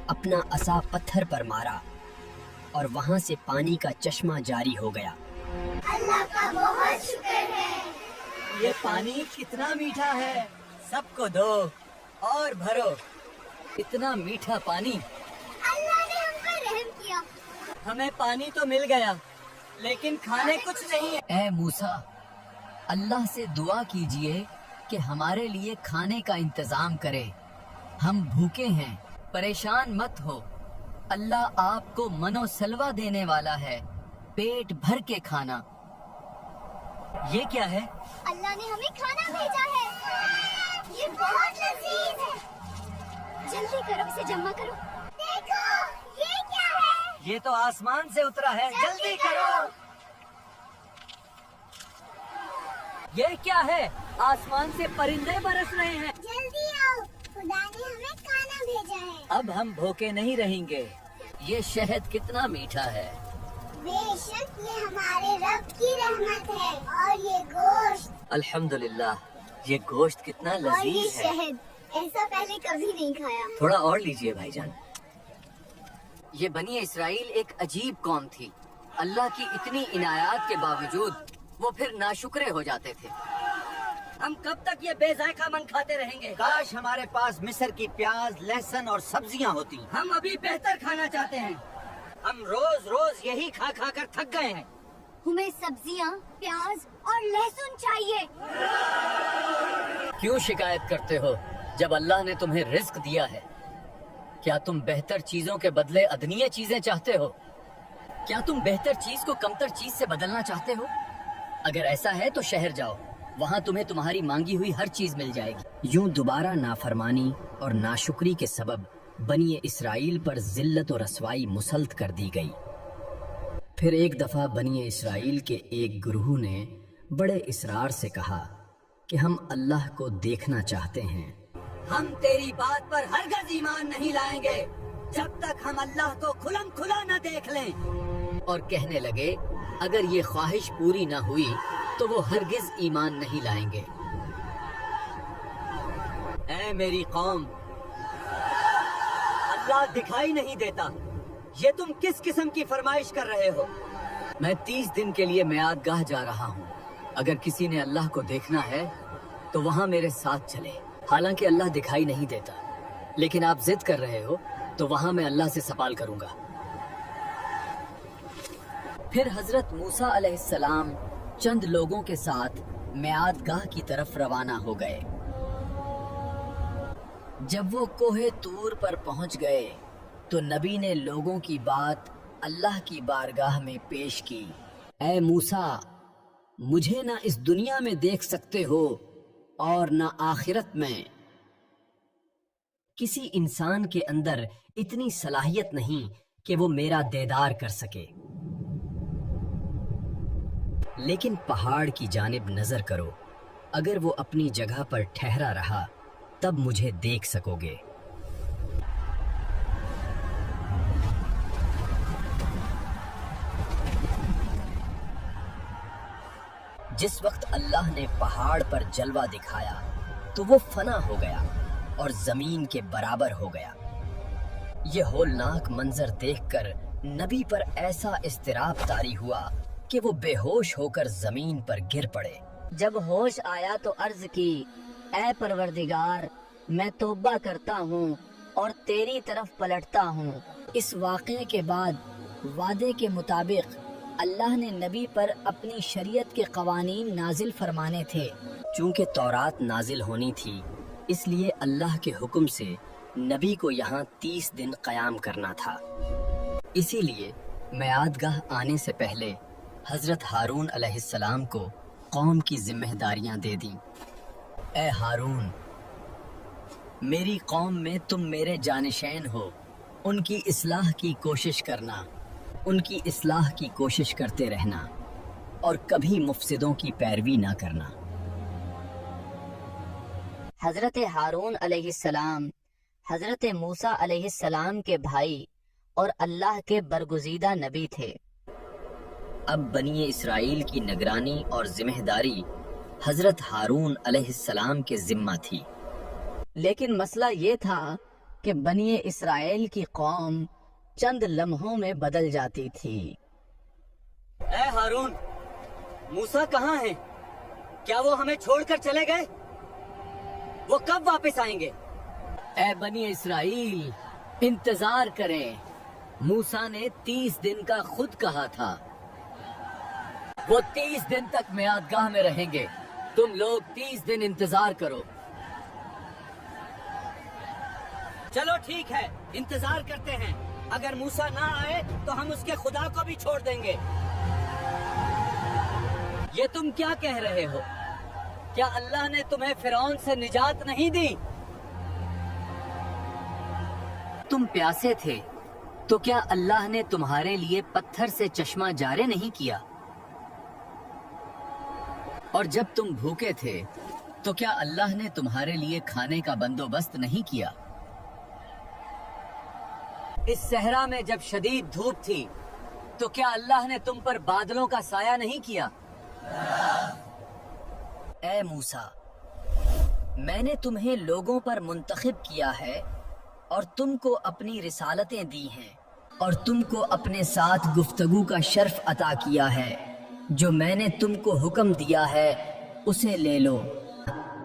اپنا عصا پتھر پر مارا اور وہاں سے پانی کا چشمہ جاری ہو گیا۔ اللہ کا بہت شکر ہے۔ یہ پانی کتنا میٹھا ہے، سب کو دو اور بھرو۔ اتنا میٹھا پانی! اللہ نے ہم پر رحم کیا۔ ہمیں پانی تو مل گیا لیکن کھانے کچھ نہیں ہے۔ اے موسیٰ، اللہ سے دعا کیجئے کہ ہمارے لیے کھانے کا انتظام کرے، ہم بھوکے ہیں، پریشان مت ہو، اللہ آپ کو من و سلوہ دینے والا ہے، پیٹ بھر کے کھانا۔ یہ کیا ہے؟ اللہ نے ہمیں کھانا بھیجا ہے، یہ بہت لذیذ ہے۔ جلدی کرو، اسے جمع کرو۔ دیکھو یہ کیا ہے؟ یہ تو آسمان سے اترا ہے، جلدی کرو۔ یہ کیا ہے؟ آسمان سے پرندے برس رہے ہیں۔ جلدی آؤ، خدا نے ہمیں کھانا بھیجا ہے۔ اب ہم بھوکے نہیں رہیں گے۔ یہ شہد کتنا میٹھا ہے! بے شک یہ ہمارے رب کی رحمت ہے، اور یہ گوشت الحمدللہ، یہ گوشت کتنا اور یہ لذیذ ہے۔ شہد ایسا پہلے کبھی نہیں کھایا۔ تھوڑا اور لیجئے بھائی جان۔ یہ بنی اسرائیل ایک عجیب قوم تھی، اللہ کی اتنی عنایات کے باوجود وہ پھر ناشکرے ہو جاتے تھے۔ ہم کب تک یہ بے ذائقہ من کھاتے رہیں گے؟ کاش ہمارے پاس مصر کی پیاز، لہسن اور سبزیاں ہوتی۔ ہم ابھی بہتر کھانا چاہتے ہیں۔ ہم روز روز یہی کھا کھا کر تھک گئے ہیں۔ ہمیں سبزیاں، پیاز اور لہسن چاہیے۔ کیوں شکایت کرتے ہو جب اللہ نے تمہیں رزق دیا ہے؟ کیا تم بہتر چیزوں کے بدلے ادنیہ چیزیں چاہتے ہو؟ کیا تم بہتر چیز کو کمتر چیز سے بدلنا چاہتے ہو؟ اگر ایسا ہے تو شہر جاؤ، وہاں تمہیں تمہاری مانگی ہوئی ہر چیز مل جائے گی۔ یوں دوبارہ نافرمانی اور ناشکری کے سبب بنی اسرائیل پر ذلت و رسوائی مسلط کر دی گئی۔ پھر ایک دفعہ بنی اسرائیل کے ایک گروہ نے بڑے اصرار سے کہا کہ ہم اللہ کو دیکھنا چاہتے ہیں۔ ہم تیری بات پر ہرگز ایمان نہیں لائیں گے جب تک ہم اللہ کو کھلم کھلا نہ دیکھ لیں۔ اور کہنے لگے اگر یہ خواہش پوری نہ ہوئی تو وہ ہرگز ایمان نہیں لائیں گے۔ اے میری قوم، اللہ دکھائی نہیں دیتا، یہ تم کس قسم کی فرمائش کر رہے ہو؟ میں 30 دن کے لیے میعاد گاہ جا رہا ہوں، اگر کسی نے اللہ کو دیکھنا ہے تو وہاں میرے ساتھ چلے۔ حالانکہ اللہ دکھائی نہیں دیتا، لیکن آپ ضد کر رہے ہو تو وہاں میں اللہ سے سوال کروں گا۔ پھر حضرت موسیٰ علیہ السلام چند لوگوں کے ساتھ میعاد گاہ کی طرف روانہ ہو گئے۔ جب وہ کوہ طور پر پہنچ گئے تو نبی نے لوگوں کی بات اللہ کی بارگاہ میں پیش کی۔ اے موسیٰ، مجھے نہ اس دنیا میں دیکھ سکتے ہو اور نہ آخرت میں۔ کسی انسان کے اندر اتنی صلاحیت نہیں کہ وہ میرا دیدار کر سکے، لیکن پہاڑ کی جانب نظر کرو، اگر وہ اپنی جگہ پر ٹھہرا رہا تب مجھے دیکھ سکو گے۔ جس وقت اللہ نے پہاڑ پر جلوہ دکھایا تو وہ فنا ہو گیا اور زمین کے برابر ہو گیا۔ یہ ہولناک منظر دیکھ کر نبی پر ایسا اضطراب طاری ہوا کہ وہ بے ہوش ہو کر زمین پر گر پڑے۔ جب ہوش آیا تو عرض کی، اے پروردگار، میں توبہ کرتا ہوں اور تیری طرف پلٹتا ہوں۔ اس واقعے کے بعد وعدے کے مطابق اللہ نے نبی پر اپنی شریعت کے قوانین نازل فرمانے تھے۔ چونکہ تورات نازل ہونی تھی، اس لیے اللہ کے حکم سے نبی کو یہاں 30 دن قیام کرنا تھا۔ اسی لیے میعاد گاہ آنے سے پہلے حضرت ہارون علیہ السلام کو قوم کی ذمہ داریاں دے دیں۔ اے ہارون، میری قوم میں تم میرے جانشین ہو، ان کی اصلاح کی کوشش کرنا، ان کی اصلاح کی کوشش کرتے رہنا اور کبھی مفسدوں کی پیروی نہ کرنا۔ حضرت ہارون علیہ السلام حضرت موسیٰ علیہ السلام کے بھائی اور اللہ کے برگزیدہ نبی تھے۔ اب بنی اسرائیل کی نگرانی اور ذمہ داری حضرت ہارون علیہ السلام کے ذمہ تھی۔ لیکن مسئلہ یہ تھا کہ بنی اسرائیل کی قوم چند لمحوں میں بدل جاتی تھی۔ اے ہارون، موسیٰ کہاں ہیں؟ کیا وہ ہمیں چھوڑ کر چلے گئے؟ وہ کب واپس آئیں گے؟ اے بنی اسرائیل، انتظار کریں۔ موسیٰ نے 30 دن کا خود کہا تھا، وہ 30 دن تک میعادگاہ میں رہیں گے۔ تم لوگ 30 دن انتظار کرو۔ چلو ٹھیک ہے، انتظار کرتے ہیں۔ اگر موسیٰ نہ آئے تو ہم اس کے خدا کو بھی چھوڑ دیں گے۔ یہ تم کیا کہہ رہے ہو؟ کیا اللہ نے تمہیں فرعون سے نجات نہیں دی؟ تم پیاسے تھے تو کیا اللہ نے تمہارے لیے پتھر سے چشمہ جاری نہیں کیا؟ اور جب تم بھوکے تھے تو کیا اللہ نے تمہارے لیے کھانے کا بندوبست نہیں کیا؟ اس صحرا میں جب شدید دھوپ تھی تو کیا اللہ نے تم پر بادلوں کا سایہ نہیں کیا؟ اے موسیٰ، میں نے تمہیں لوگوں پر منتخب کیا ہے اور تم کو اپنی رسالتیں دی ہیں اور تم کو اپنے ساتھ گفتگو کا شرف عطا کیا ہے۔ جو میں نے تم کو حکم دیا ہے اسے لے لو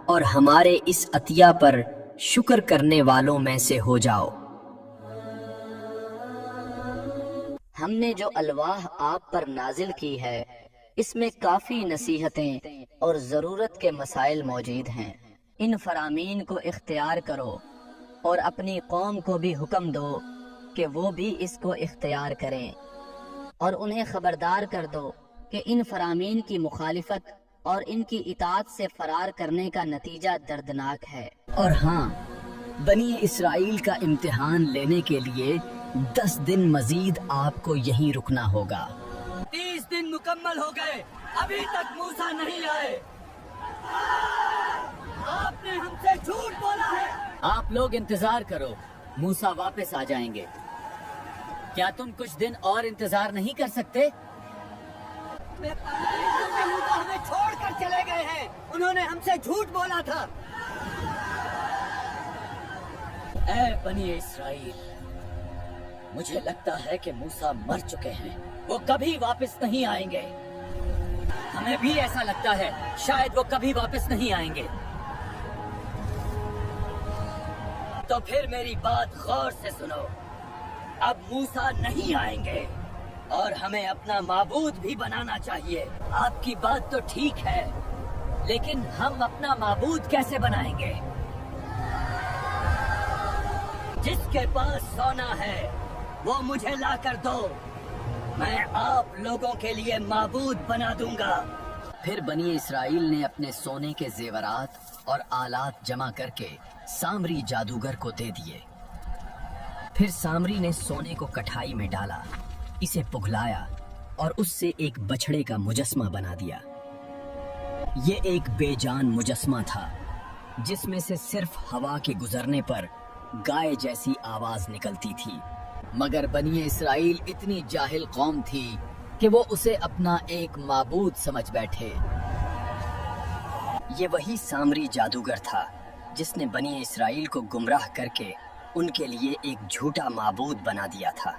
اور ہمارے اس عطیہ پر شکر کرنے والوں میں سے ہو جاؤ۔ ہم نے جو الواح آپ پر نازل کی ہے اس میں کافی نصیحتیں اور ضرورت کے مسائل موجود ہیں۔ ان فرامین کو اختیار کرو اور اپنی قوم کو بھی حکم دو کہ وہ بھی اس کو اختیار کریں، اور انہیں خبردار کر دو کہ ان فرامین کی مخالفت اور ان کی اطاعت سے فرار کرنے کا نتیجہ دردناک ہے۔ اور ہاں، بنی اسرائیل کا امتحان لینے کے لیے 10 دن مزید آپ کو یہیں رکنا ہوگا۔ 30 دن مکمل ہو گئے، ابھی تک موسیٰ نہیں آئے۔ آپ نے ہم سے جھوٹ بولا ہے۔ آپ لوگ انتظار کرو، موسیٰ واپس آ جائیں گے۔ کیا تم کچھ دن اور انتظار نہیں کر سکتے؟ ہمیں چھوڑ کر چلے گئے ہیں، انہوں نے ہم سے جھوٹ بولا تھا۔ اے بنی اسرائیل، مجھے لگتا ہے کہ موسیٰ مر چکے ہیں، وہ کبھی واپس نہیں آئیں گے۔ ہمیں بھی ایسا لگتا ہے، شاید وہ کبھی واپس نہیں آئیں گے۔ تو پھر میری بات غور سے سنو، اب موسیٰ نہیں آئیں گے اور ہمیں اپنا معبود بھی بنانا چاہیے۔ آپ کی بات تو ٹھیک ہے، لیکن ہم اپنا معبود کیسے بنائیں گے؟ جس کے پاس سونا ہے وہ مجھے لا کر دو، میں آپ لوگوں کے لیے معبود بنا دوں گا۔ پھر بنی اسرائیل نے اپنے سونے کے زیورات اور آلات جمع کر کے سامری جادوگر کو دے دیے۔ پھر سامری نے سونے کو کٹھائی میں ڈالا، اسے پگھلایا اور اس سے ایک بچھڑے کا مجسمہ بنا دیا۔ یہ ایک بے جان مجسمہ تھا جس میں سے صرف ہوا کے گزرنے پر گائے جیسی آواز نکلتی تھی۔ مگر بنی اسرائیل اتنی جاہل قوم تھی کہ وہ اسے اپنا ایک معبود سمجھ بیٹھے۔ یہ وہی سامری جادوگر تھا جس نے بنی اسرائیل کو گمراہ کر کے ان کے لیے ایک جھوٹا معبود بنا دیا تھا۔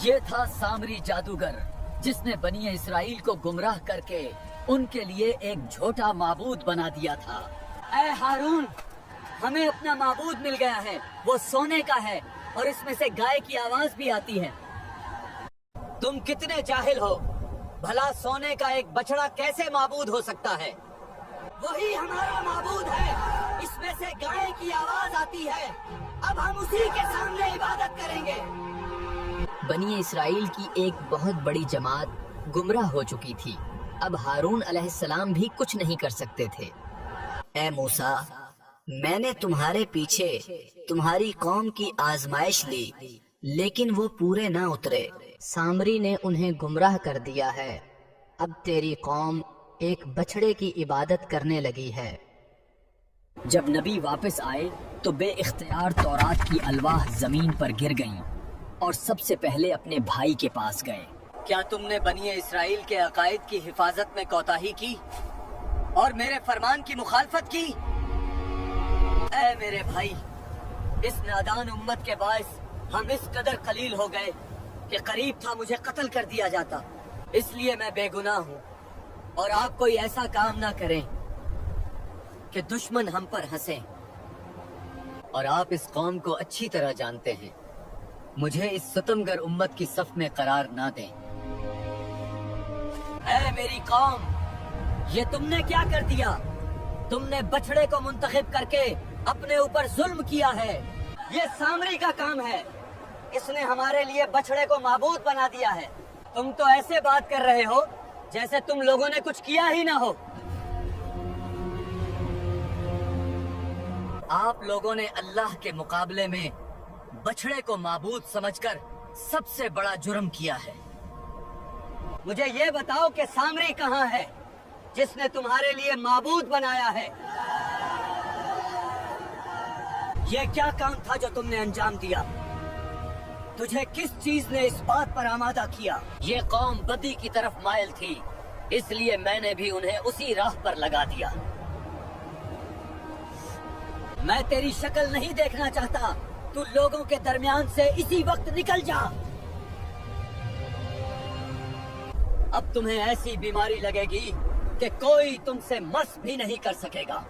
یہ تھا سامری جادوگر جس نے بنی اسرائیل کو گمراہ کر کے ان کے لیے ایک جھوٹا معبود بنا دیا تھا۔ اے ہارون، ہمیں اپنا معبود مل گیا ہے، وہ سونے کا ہے اور اس میں سے گائے کی آواز بھی آتی ہے۔ تم کتنے جاہل ہو، بھلا سونے کا ایک بچڑا کیسے معبود ہو سکتا ہے؟ وہی ہمارا معبود ہے، اس میں سے گائے کی آواز آتی ہے، اب ہم اسی کے سامنے عبادت کریں گے۔ بنی اسرائیل کی ایک بہت بڑی جماعت گمراہ ہو چکی تھی، اب ہارون علیہ السلام بھی کچھ نہیں کر سکتے تھے۔ اے موسیٰ، میں نے تمہارے پیچھے تمہاری قوم کی آزمائش لی، لیکن وہ پورے نہ اترے۔ سامری نے انہیں گمراہ کر دیا ہے، اب تیری قوم ایک بچڑے کی عبادت کرنے لگی ہے۔ جب نبی واپس آئے تو بے اختیار تورات کی الواح زمین پر گر گئیں اور سب سے پہلے اپنے بھائی کے پاس گئے۔ کیا تم نے بنی اسرائیل کے عقائد کی حفاظت میں کوتاہی کی اور میرے فرمان کی مخالفت کی؟ اے میرے بھائی، اس نادان امت کے باعث ہم اس قدر قلیل ہو گئے کہ قریب تھا مجھے قتل کر دیا جاتا، اس لیے میں بے گناہ ہوں، اور آپ کوئی ایسا کام نہ کریں کہ دشمن ہم پر ہنسیں، اور آپ اس قوم کو اچھی طرح جانتے ہیں، مجھے اس ستمگر امت کی صف میں قرار نہ دیں۔ اے میری قوم، یہ تم نے کیا کر دیا؟ تم نے بچڑے کو منتخب کر کے اپنے اوپر ظلم کیا ہے۔ یہ سامری کا کام ہے، اس نے ہمارے لیے بچڑے کو معبود بنا دیا ہے۔ تم تو ایسے بات کر رہے ہو جیسے تم لوگوں نے کچھ کیا ہی نہ ہو۔ آپ لوگوں نے اللہ کے مقابلے میں بچڑے کو معبود سمجھ کر سب سے بڑا جرم کیا ہے۔ مجھے یہ بتاؤ کہ سامری کہاں ہے جس نے تمہارے لیے معبود بنایا ہے؟ یہ کیا کام تھا جو تم نے انجام دیا؟ تجھے کس چیز نے اس بات پر آمادہ کیا؟ یہ قوم بدی کی طرف مائل تھی، اس لیے میں نے بھی انہیں اسی راہ پر لگا دیا۔ میں تیری شکل نہیں دیکھنا چاہتا، تو لوگوں کے درمیان سے اسی وقت نکل جا۔ اب تمہیں ایسی بیماری لگے گی کہ کوئی تم سے مس بھی نہیں کر سکے گا۔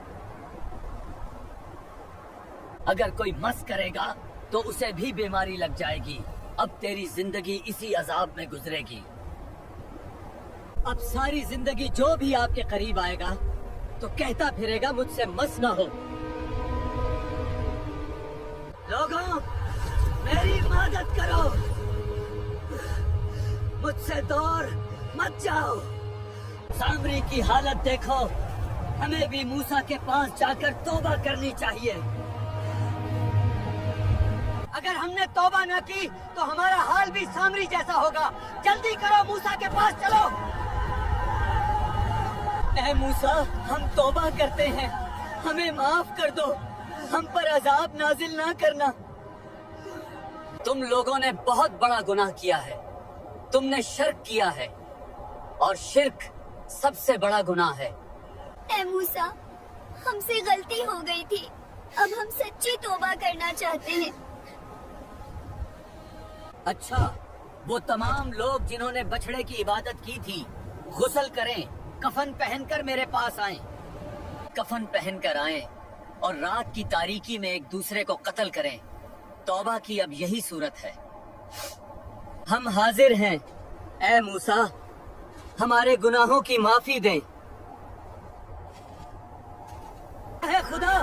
اگر کوئی مس کرے گا تو اسے بھی بیماری لگ جائے گی۔ اب تیری زندگی اسی عذاب میں گزرے گی۔ اب ساری زندگی جو بھی آپ کے قریب آئے گا تو کہتا پھرے گا مجھ سے مس نہ ہو۔ لوگوں، میری مدد کرو، مجھ سے دور مت جاؤ۔ سامری کی حالت دیکھو، ہمیں بھی موسیٰ کے پاس جا کر توبہ کرنی چاہیے۔ اگر ہم نے توبہ نہ کی تو ہمارا حال بھی سامری جیسا ہوگا۔ جلدی کرو، موسیٰ کے پاس چلو۔ اے موسیٰ، ہم توبہ کرتے ہیں، ہمیں معاف کر دو، ہم پر عذاب نازل نہ کرنا۔ تم لوگوں نے بہت بڑا گناہ کیا ہے، تم نے شرک کیا ہے، اور شرک سب سے بڑا گناہ ہے۔ اے موسیٰ، ہم سے غلطی ہو گئی تھی، اب ہم سچی توبہ کرنا چاہتے ہیں۔ اچھا، وہ تمام لوگ جنہوں نے بچڑے کی عبادت کی تھی غسل کریں، کفن پہن کر میرے پاس آئیں، کفن پہن کر آئیں اور رات کی تاریکی میں ایک دوسرے کو قتل کریں۔ توبہ کی اب یہی صورت ہے۔ ہم حاضر ہیں، اے موسیٰ، ہمارے گناہوں کی معافی دیں۔ اے خدا،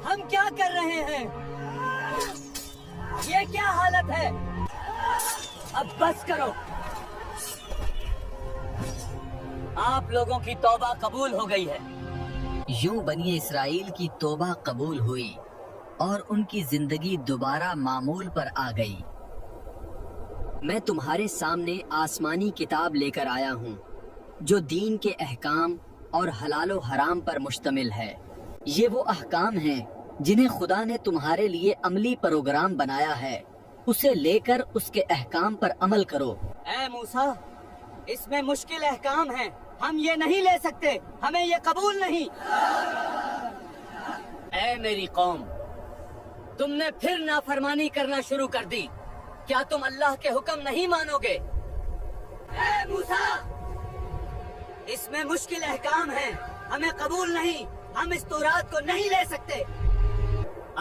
ہم کیا کر رہے ہیں؟ یہ کیا حالت ہے؟ اب بس کرو۔ آپ لوگوں کی توبہ قبول ہو گئی ہے۔ یوں بنی اسرائیل کی توبہ قبول ہوئی اور ان کی زندگی دوبارہ معمول پر آ گئی۔ میں تمہارے سامنے آسمانی کتاب لے کر آیا ہوں جو دین کے احکام اور حلال و حرام پر مشتمل ہے۔ یہ وہ احکام ہیں جنہیں خدا نے تمہارے لیے عملی پروگرام بنایا ہے، اسے لے کر اس کے احکام پر عمل کرو۔ اے موسیٰ، اس میں مشکل احکام ہیں، ہم یہ نہیں لے سکتے، ہمیں یہ قبول نہیں۔ اے میری قوم، تم نے پھر نافرمانی کرنا شروع کر دی، کیا تم اللہ کے حکم نہیں مانو گے؟ اے موسیٰ، اس میں مشکل احکام ہیں، ہمیں قبول نہیں، ہم اس تورات کو نہیں لے سکتے۔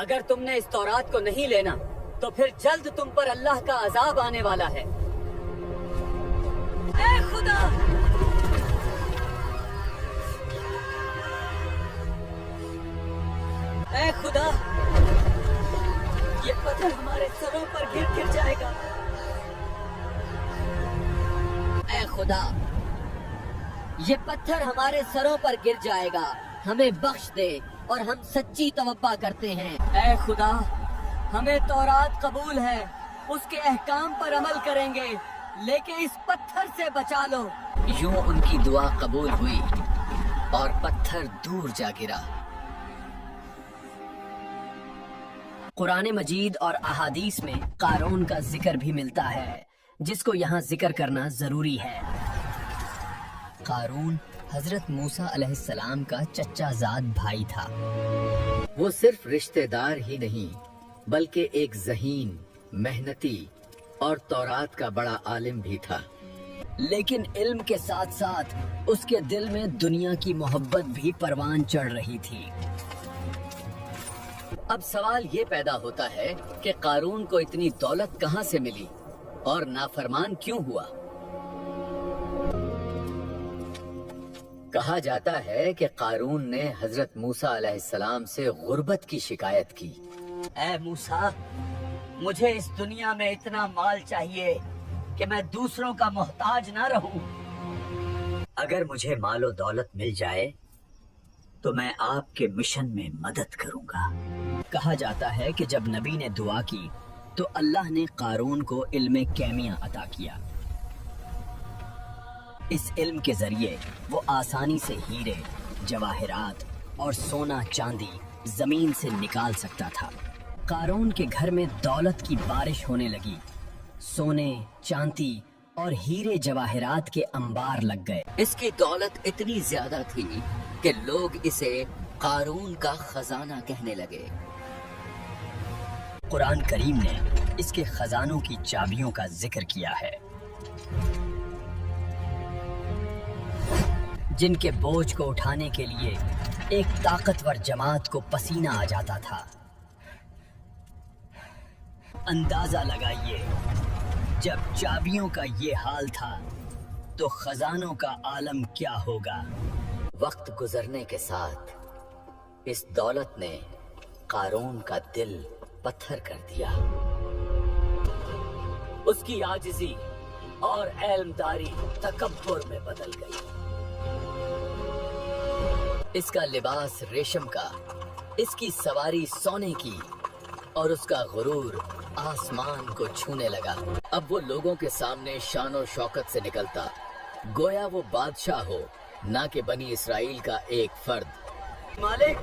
اگر تم نے اس تورات کو نہیں لینا تو پھر جلد تم پر اللہ کا عذاب آنے والا ہے۔ اے خدا، اے خدا، یہ پتھر ہمارے سروں پر گر جائے گا۔ اے خدا، یہ پتھر ہمارے سروں پر گر جائے گا، ہمیں بخش دے اور ہم سچی توبہ کرتے ہیں۔ اے خدا، ہمیں تورات قبول ہے، اس کے احکام پر عمل کریں گے، لیکن اس پتھر سے بچا لو۔ یوں ان کی دعا قبول ہوئی اور پتھر دور جا گرا۔ قرآن مجید اور احادیث میں قارون کا ذکر بھی ملتا ہے، جس کو یہاں ذکر کرنا ضروری ہے۔ قارون حضرت موسیٰ علیہ السلام کا چچا زاد بھائی تھا۔ وہ صرف رشتہ دار ہی نہیں بلکہ ایک ذہین، محنتی اور تورات کا بڑا عالم بھی تھا۔ لیکن علم کے ساتھ ساتھ اس کے دل میں دنیا کی محبت بھی پروان چڑھ رہی تھی۔ اب سوال یہ پیدا ہوتا ہے کہ قارون کو اتنی دولت کہاں سے ملی اور نافرمان کیوں ہوا؟ کہا جاتا ہے کہ قارون نے حضرت موسیٰ علیہ السلام سے غربت کی شکایت کی۔ اے موسیٰ، مجھے اس دنیا میں اتنا مال چاہیے کہ میں دوسروں کا محتاج نہ رہوں۔ اگر مجھے مال و دولت مل جائے تو میں آپ کے مشن میں مدد کروں گا۔ کہا جاتا ہے کہ جب نبی نے دعا کی تو اللہ نے قارون کو علم کیمیا عطا کیا۔ اس علم کے ذریعے وہ آسانی سے ہیرے، جواہرات اور سونا چاندی زمین سے نکال سکتا تھا۔ قارون کے گھر میں دولت کی بارش ہونے لگی۔ سونے، چاندی اور ہیرے جواہرات کے انبار لگ گئے۔ اس کی دولت اتنی زیادہ تھی کہ لوگ اسے قارون کا خزانہ کہنے لگے۔ قرآن کریم نے اس کے خزانوں کی چابیوں کا ذکر کیا ہے، جن کے بوجھ کو اٹھانے کے لیے ایک طاقتور جماعت کو پسینہ آ جاتا تھا۔ اندازہ لگائیے، جب چابیوں کا یہ حال تھا تو خزانوں کا عالم کیا ہوگا۔ وقت گزرنے کے ساتھ اس دولت نے قارون کا دل پتھر کر دیا۔ اس کی عاجزی اور علمداری تکبر میں بدل گئی۔ اس کا لباس ریشم کا، اس کی سواری سونے کی اور اس کا غرور آسمان کو چھونے لگا۔ اب وہ لوگوں کے سامنے شان و شوکت سے نکلتا، گویا وہ بادشاہ ہو، نہ کہ بنی اسرائیل کا ایک فرد۔ مالک،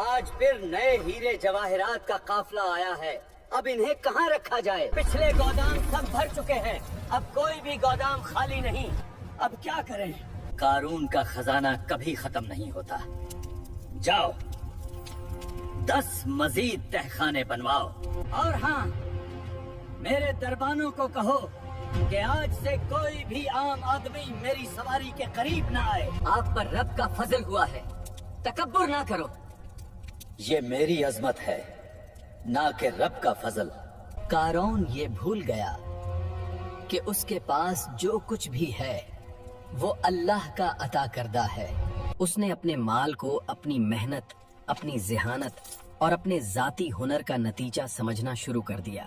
آج پھر نئے ہیرے جواہرات کا قافلہ آیا ہے، اب انہیں کہاں رکھا جائے؟ پچھلے گودام سب بھر چکے ہیں، اب کوئی بھی گودام خالی نہیں، اب کیا کریں؟ قارون کا خزانہ کبھی ختم نہیں ہوتا۔ جاؤ، 10 مزید تہخانے بنواؤ، اور ہاں، میرے دربانوں کو کہو کہ آج سے کوئی بھی عام آدمی میری سواری کے قریب نہ آئے۔ آپ پر رب کا فضل ہوا ہے، تکبر نہ کرو۔ یہ میری عظمت ہے، نہ کہ رب کا فضل۔ قارون یہ بھول گیا کہ اس کے پاس جو کچھ بھی ہے وہ اللہ کا عطا کردہ ہے۔ اس نے اپنے مال کو اپنی محنت، اپنی ذہانت اور اپنے ذاتی ہنر کا نتیجہ سمجھنا شروع کر دیا۔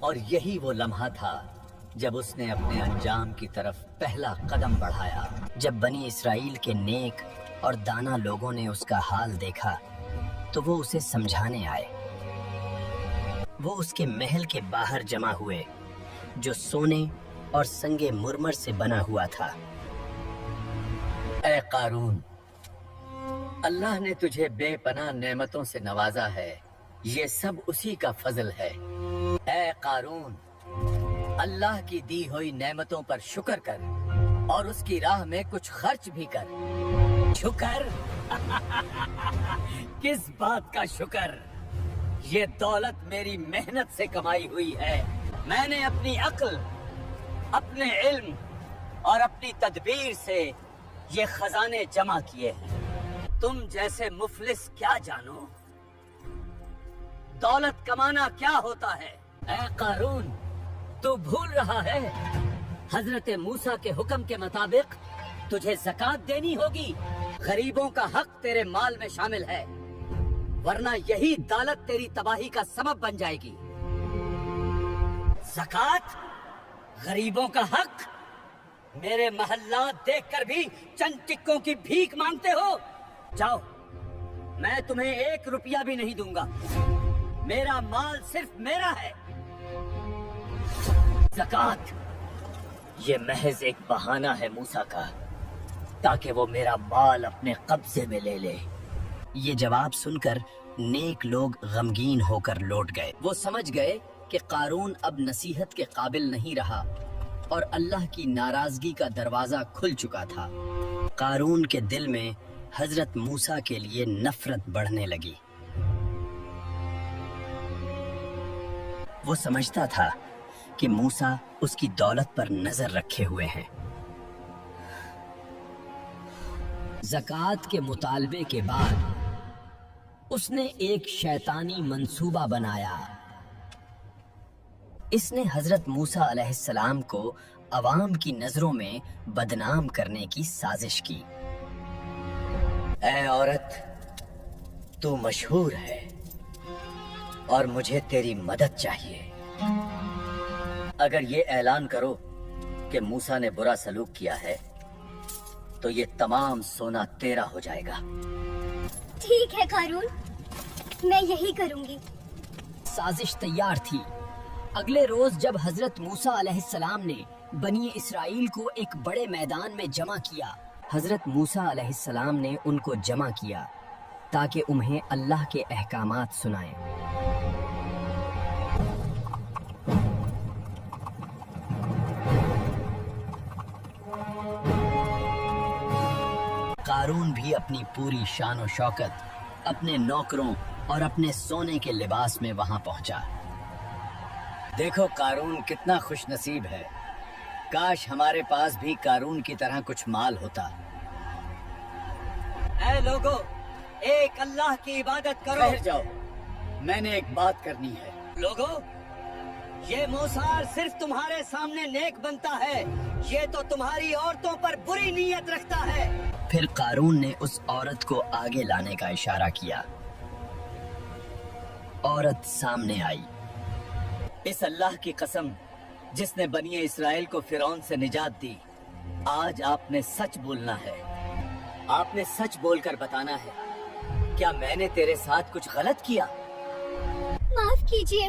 اور یہی وہ لمحہ تھا جب اس نے اپنے انجام کی طرف پہلا قدم بڑھایا۔ جب بنی اسرائیل کے نیک اور دانا لوگوں نے اس کا حال دیکھا تو وہ اسے سمجھانے آئے۔ وہ اس کے محل کے باہر جمع ہوئے جو سونے اور سنگ مرمر سے بنا ہوا تھا۔ اے قارون، اللہ نے تجھے بے پناہ نعمتوں سے نوازا ہے، یہ سب اسی کا فضل ہے۔ اے قارون، اللہ کی دی ہوئی نعمتوں پر شکر کر اور اس کی راہ میں کچھ خرچ بھی کر۔ شکر؟ کس بات کا شکر؟ یہ دولت میری محنت سے کمائی ہوئی ہے۔ میں نے اپنی عقل، اپنے علم اور اپنی تدبیر سے یہ خزانے جمع کیے ہیں۔ تم جیسے مفلس کیا جانو؟ دولت کمانا کیا ہوتا ہے؟ اے قارون، تو بھول رہا ہے حضرت موسیٰ کے حکم کے مطابق تجھے زکوٰۃ دینی ہوگی۔ غریبوں کا حق تیرے مال میں شامل ہے، ورنہ یہی دولت تیری تباہی کا سبب بن جائے گی۔ زکوٰۃ؟ غریبوں کا حق؟ میرے محلات دیکھ کر بھی چند ٹکوں کی بھیک مانگتے ہو؟ جاؤ، میں تمہیں 1 روپیہ بھی نہیں دوں گا، میرا مال صرف میرا ہے۔ زکوٰۃ یہ محض ایک بہانہ ہے موسیٰ کا، تاکہ وہ میرا مال اپنے قبضے میں لے لے۔ یہ جواب سن کر نیک لوگ غمگین ہو کر لوٹ گئے۔ وہ سمجھ گئے کہ قارون اب نصیحت کے قابل نہیں رہا اور اللہ کی ناراضگی کا دروازہ کھل چکا تھا۔ قارون کے دل میں حضرت موسیٰ کے لیے نفرت بڑھنے لگی۔ وہ سمجھتا تھا کہ موسیٰ اس کی دولت پر نظر رکھے ہوئے ہیں۔ زکوٰۃ کے مطالبے کے بعد اس نے ایک شیطانی منصوبہ بنایا۔ اس نے حضرت موسیٰ علیہ السلام کو عوام کی نظروں میں بدنام کرنے کی سازش کی۔ اے عورت، تو مشہور ہے اور مجھے تیری مدد چاہیے۔ اگر یہ اعلان کرو کہ موسیٰ نے برا سلوک کیا ہے تو یہ تمام سونا تیرا ہو جائے گا۔ ٹھیک ہے قارون، میں یہی کروں گی۔ سازش تیار تھی۔ اگلے روز جب حضرت موسیٰ علیہ السلام نے بنی اسرائیل کو ایک بڑے میدان میں جمع کیا، حضرت موسیٰ علیہ السلام نے ان کو جمع کیا تاکہ انہیں اللہ کے احکامات سنائیں۔ قارون بھی اپنی پوری شان و شوکت، اپنے نوکروں اور اپنے سونے کے لباس میں وہاں پہنچا۔ دیکھو قارون کتنا خوش نصیب ہے، کاش ہمارے پاس بھی قارون کی طرح کچھ مال ہوتا۔ اے لوگو، ایک اللہ کی عبادت کرو۔ ٹھہر جاؤ، میں نے ایک بات کرنی ہے۔ لوگو، یہ موسیٰ صرف تمہارے سامنے نیک بنتا ہے، یہ تو تمہاری عورتوں پر بری نیت رکھتا ہے۔ پھر قارون نے اس عورت کو آگے لانے کا اشارہ کیا۔ عورت سامنے آئی۔ اس اللہ کی قسم جس نے بنی اسرائیل کو فرعون سے نجات دی، آج آپ نے سچ بولنا ہے۔ آپ نے سچ بول کر بتانا ہے، کیا میں نے تیرے ساتھ کچھ غلط کیا؟ معاف کیجیے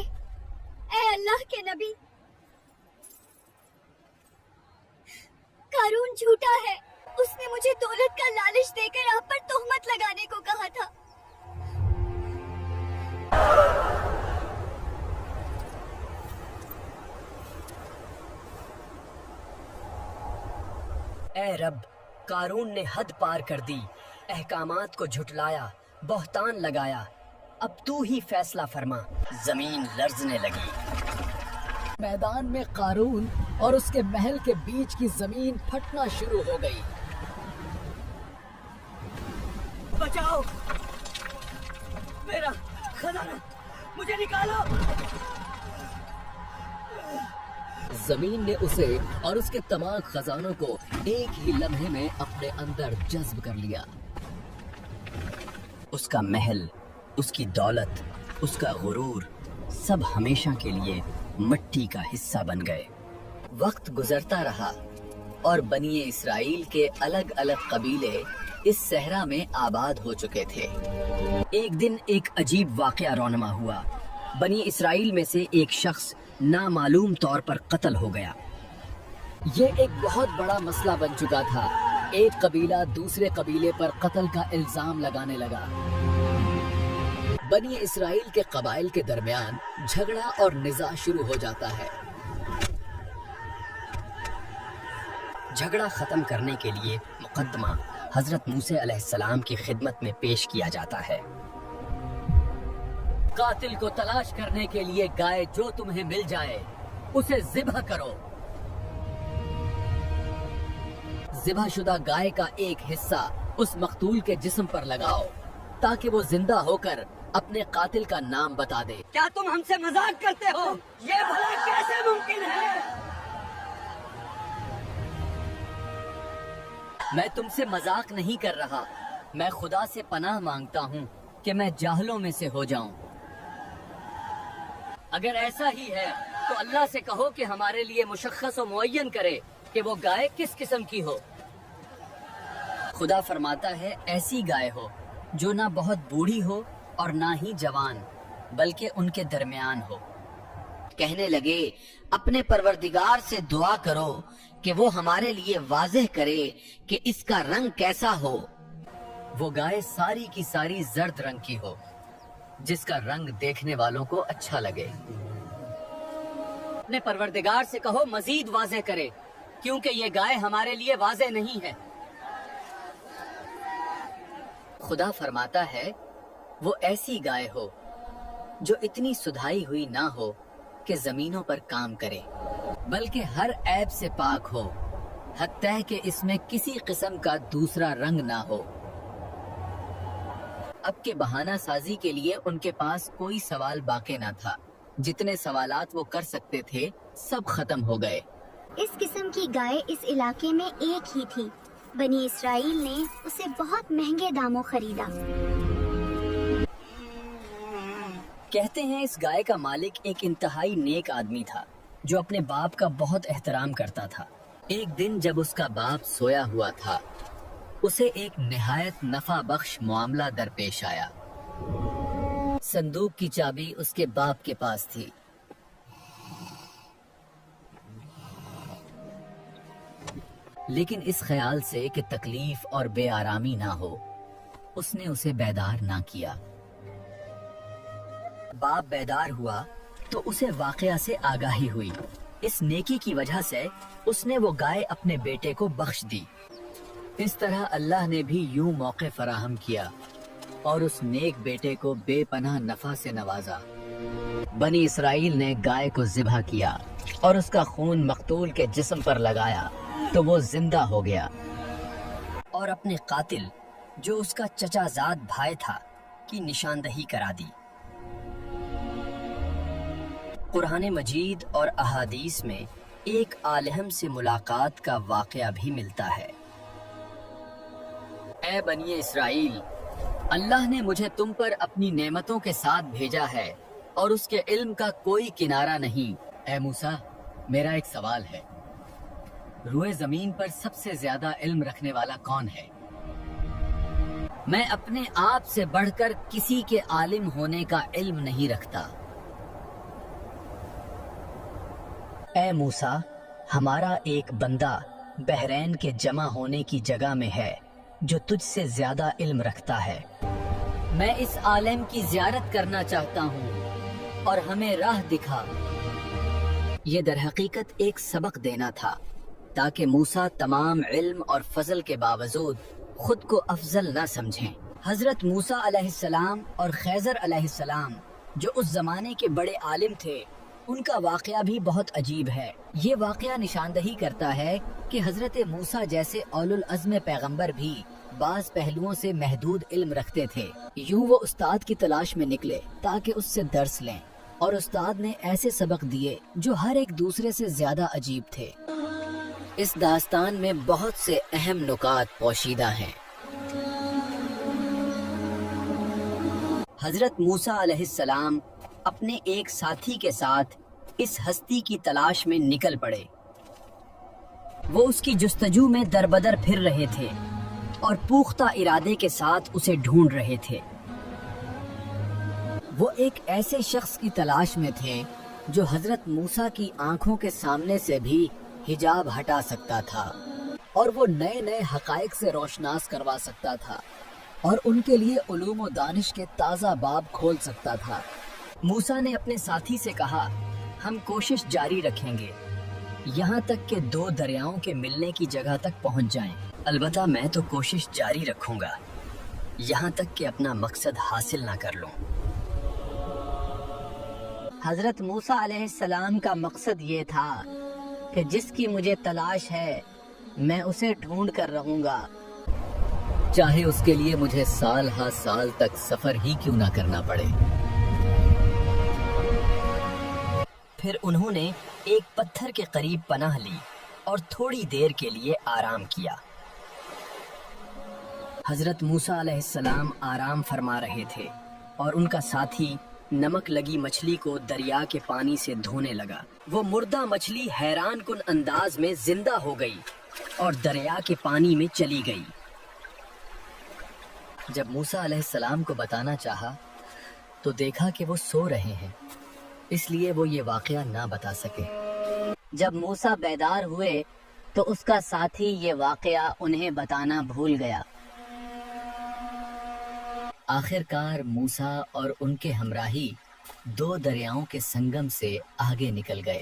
اے اللہ کے نبی، قارون جھوٹا ہے، اس نے مجھے دولت کا لالچ دے کر آپ پر تہمت لگانے کو کہا تھا۔ اے رب، قارون نے حد پار کر دی، احکامات کو جھٹلایا، بہتان لگایا۔ اب تو ہی فیصلہ فرما۔ زمین لرزنے لگی۔ میدان میں قارون اور اس کے محل کے بیچ کی زمین پھٹنا شروع ہو گئی۔ بچاؤ، میرا خزانہ، مجھے نکالو۔ زمین نے اسے اور اس کے تمام خزانوں کو ایک ہی لمحے میں اپنے اندر جذب کر لیا۔ اس کا محل، اس کی دولت، اس کا غرور، سب ہمیشہ کے لیے مٹی کا حصہ بن گئے۔ وقت گزرتا رہا اور بنی اسرائیل کے الگ الگ قبیلے اس صحرا میں آباد ہو چکے تھے۔ ایک دن ایک عجیب واقعہ رونما ہوا۔ بنی اسرائیل میں سے ایک شخص نامعلوم طور پر قتل ہو گیا۔ یہ ایک بہت بڑا مسئلہ بن چکا تھا۔ ایک قبیلہ دوسرے قبیلے پر قتل کا الزام لگانے لگا۔ بنی اسرائیل کے قبائل کے درمیان جھگڑا اور نزاع شروع ہو جاتا ہے۔ جھگڑا ختم کرنے کے لیے مقدمہ حضرت موسیٰ علیہ السلام کی خدمت میں پیش کیا جاتا ہے۔ قاتل کو تلاش کرنے کے لیے گائے جو تمہیں مل جائے اسے ذبح کرو۔ ذبح شدہ گائے کا ایک حصہ اس مقتول کے جسم پر لگاؤ تاکہ وہ زندہ ہو کر اپنے قاتل کا نام بتا دے۔ کیا تم ہم سے مذاق کرتے ہو؟ یہ بھلا کیسے ممکن ہے؟ میں تم سے مذاق نہیں کر رہا، میں خدا سے پناہ مانگتا ہوں کہ میں جاہلوں میں سے ہو جاؤں۔ اگر ایسا ہی ہے تو اللہ سے کہو کہ ہمارے لیے مشخص و معین کرے کہ وہ گائے کس قسم کی ہو۔ خدا فرماتا ہے ایسی گائے ہو جو نہ بہت بوڑھی ہو اور نہ ہی جوان، بلکہ ان کے درمیان ہو۔ کہنے لگے اپنے پروردگار سے دعا کرو کہ وہ ہمارے لیے واضح کرے کہ اس کا رنگ کیسا ہو۔ وہ گائے ساری کی ساری زرد رنگ کی ہو، جس کا رنگ دیکھنے والوں کو اچھا لگے۔ اپنے پروردگار سے کہو مزید واضح کرے، کیونکہ یہ گائے ہمارے لیے واضح نہیں ہے۔ خدا فرماتا ہے وہ ایسی گائے ہو جو اتنی سدھائی ہوئی نہ ہو کہ زمینوں پر کام کرے، بلکہ ہر عیب سے پاک ہو، حتیٰ کہ اس میں کسی قسم کا دوسرا رنگ نہ ہو۔ اب کے بہانہ سازی کے لیے ان کے پاس کوئی سوال باقی نہ تھا۔ جتنے سوالات وہ کر سکتے تھے سب ختم ہو گئے۔ اس قسم کی گائے اس علاقے میں ایک ہی تھی۔ بنی اسرائیل نے اسے بہت مہنگے داموں خریدا۔ کہتے ہیں اس گائے کا مالک ایک انتہائی نیک آدمی تھا جو اپنے باپ کا بہت احترام کرتا تھا۔ ایک دن جب اس کا باپ سویا ہوا تھا، اسے ایک نہایت نفع بخش معاملہ درپیش آیا۔ صندوق کی چابی اس کے باپ کے پاس تھی۔ لیکن اس خیال سے کہ تکلیف اور بے آرامی نہ ہو، اس نے اسے بیدار نہ کیا۔ باپ بیدار ہوا تو اسے واقعہ سے آگاہی ہوئی۔ اس نیکی کی وجہ سے اس نے وہ گائے اپنے بیٹے کو بخش دی۔ اس طرح اللہ نے بھی یوں موقع فراہم کیا اور اس نیک بیٹے کو بے پناہ نفع سے نوازا۔ بنی اسرائیل نے گائے کو ذبح کیا اور اس کا خون مقتول کے جسم پر لگایا تو وہ زندہ ہو گیا۔ اور اپنے قاتل جو اس کا چچا زاد بھائی تھا کی نشاندہی کرا دی۔ قرآن مجید اور احادیث میں ایک عالم سے ملاقات کا واقعہ بھی ملتا ہے۔ اے بنی اسرائیل، اللہ نے مجھے تم پر اپنی نعمتوں کے ساتھ بھیجا ہے اور اس کے علم کا کوئی کنارہ نہیں۔ اے موسیٰ، میرا ایک سوال ہے، روئے زمین پر سب سے زیادہ علم رکھنے والا کون ہے؟ میں اپنے آپ سے بڑھ کر کسی کے عالم ہونے کا علم نہیں رکھتا۔ اے موسیٰ، ہمارا ایک بندہ بحرین کے جمع ہونے کی جگہ میں ہے جو تجھ سے زیادہ علم رکھتا ہے۔ میں اس عالم کی زیارت کرنا چاہتا ہوں اور ہمیں راہ دکھا۔ یہ در حقیقت ایک سبق دینا تھا تاکہ موسیٰ تمام علم اور فضل کے باوجود خود کو افضل نہ سمجھیں۔ حضرت موسیٰ علیہ السلام اور خضر علیہ السلام جو اس زمانے کے بڑے عالم تھے، ان کا واقعہ بھی بہت عجیب ہے۔ یہ واقعہ نشاندہی کرتا ہے کہ حضرت موسیٰ جیسے اولو العزم پیغمبر بھی بعض پہلوؤں سے محدود علم رکھتے تھے۔ یوں وہ استاد کی تلاش میں نکلے تاکہ اس سے درس لیں، اور استاد نے ایسے سبق دیے جو ہر ایک دوسرے سے زیادہ عجیب تھے۔ اس داستان میں بہت سے اہم نکات پوشیدہ ہیں۔ حضرت موسیٰ علیہ السلام اپنے ایک ساتھی کے ساتھ اس ہستی کی تلاش میں نکل پڑے۔ وہ اس کی جستجو میں دربدر پھر رہے تھے اور پختہ ارادے کے ساتھ اسے ڈھونڈ رہے تھے۔ وہ ایک ایسے شخص کی تلاش میں تھے جو حضرت موسیٰ کی آنکھوں کے سامنے سے بھی حجاب ہٹا سکتا تھا، اور وہ نئے نئے حقائق سے روشناس کروا سکتا تھا، اور ان کے لیے علوم و دانش کے تازہ باب کھول سکتا تھا۔ موسیٰ نے اپنے ساتھی سے کہا، ہم کوشش جاری رکھیں گے یہاں تک کہ دو دریاؤں کے ملنے کی جگہ تک پہنچ جائیں۔ البتہ میں تو کوشش جاری رکھوں گا یہاں تک کہ اپنا مقصد حاصل نہ کر لوں۔ حضرت موسیٰ علیہ السلام کا مقصد یہ تھا کہ جس کی مجھے تلاش ہے میں اسے ڈھونڈ کر رہوں گا، چاہے اس کے لیے مجھے سال ہا سال تک سفر ہی کیوں نہ کرنا پڑے۔ پھر انہوں نے ایک پتھر کے قریب پناہ لی اور تھوڑی دیر کے لیے آرام کیا۔ حضرت موسیٰ علیہ السلام آرام فرما رہے تھے اور ان کا ساتھی نمک لگی مچھلی کو دریا کے پانی سے دھونے لگا۔ وہ مردہ مچھلی حیران کن انداز میں زندہ ہو گئی اور دریا کے پانی میں چلی گئی۔ جب موسیٰ علیہ السلام کو بتانا چاہا تو دیکھا کہ وہ سو رہے ہیں، اس لیے وہ یہ واقعہ نہ بتا سکے۔ جب موسیٰ بیدار ہوئے تو اس کا ساتھی یہ واقعہ انہیں بتانا بھول گیا۔ آخر کار موسیٰ اور ان کے ہمراہی دو دریاؤں کے سنگم سے آگے نکل گئے۔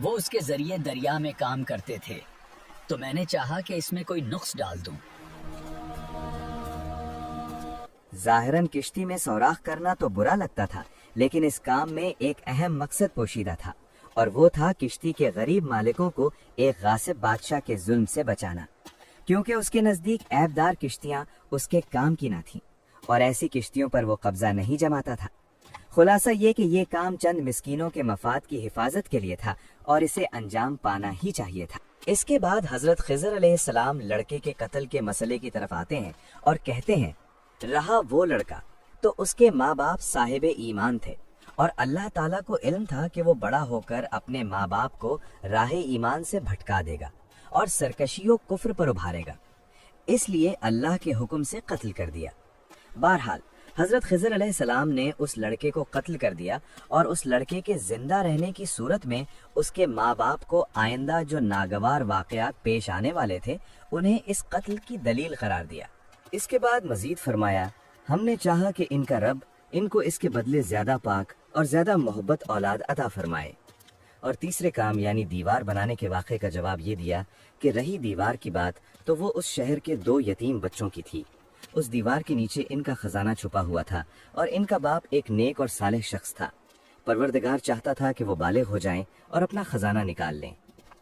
وہ اس کے ذریعے دریا میں کام کرتے تھے، تو میں نے چاہا کہ اس میں کوئی نقص ڈال دوں۔ ظاہراً کشتی میں سوراخ کرنا تو برا لگتا تھا، لیکن اس کام میں ایک اہم مقصد پوشیدہ تھا، اور وہ تھا کشتی کے غریب مالکوں کو ایک غاصب بادشاہ کے ظلم سے بچانا، کیونکہ اس کے نزدیک عیبدار کشتیاں اس کے کام کی نہ تھیں، اور ایسی کشتیوں پر وہ قبضہ نہیں جماتا تھا۔ خلاصہ یہ کہ یہ کام چند مسکینوں کے مفاد کی حفاظت کے لیے تھا، اور اسے انجام پانا ہی چاہیے تھا۔ اس کے بعد حضرت خضر علیہ السلام لڑکے کے قتل کے مسئلے کی طرف آتے ہیں اور کہتے ہیں، رہا وہ لڑکا تو اس کے ماں باپ صاحب ایمان تھے، اور اللہ تعالیٰ کو علم تھا کہ وہ بڑا ہو کر اپنے ماں باپ کو راہ ایمان سے بھٹکا دے گا اور سرکشی و کفر پر ابھارے گا، اس لیے اللہ کے حکم سے قتل کر دیا۔ بہرحال حضرت خضر علیہ السلام نے اس لڑکے کو قتل کر دیا، اور اس لڑکے کے زندہ رہنے کی صورت میں اس کے ماں باپ کو آئندہ جو ناگوار واقعات پیش آنے والے تھے انہیں اس قتل کی دلیل قرار دیا۔ اس کے بعد مزید فرمایا، ہم نے چاہا کہ ان کا رب ان کو اس کے بدلے زیادہ پاک اور زیادہ محبت اولاد عطا فرمائے۔ اور تیسرے کام یعنی دیوار بنانے کے واقعے کا جواب یہ دیا کہ رہی دیوار کی بات تو وہ اس شہر کے 2 یتیم بچوں کی تھی۔ اس دیوار کے نیچے ان کا خزانہ چھپا ہوا تھا، اور ان کا باپ ایک نیک اور صالح شخص تھا۔ پروردگار چاہتا تھا کہ وہ بالغ ہو جائیں اور اپنا خزانہ نکال لیں،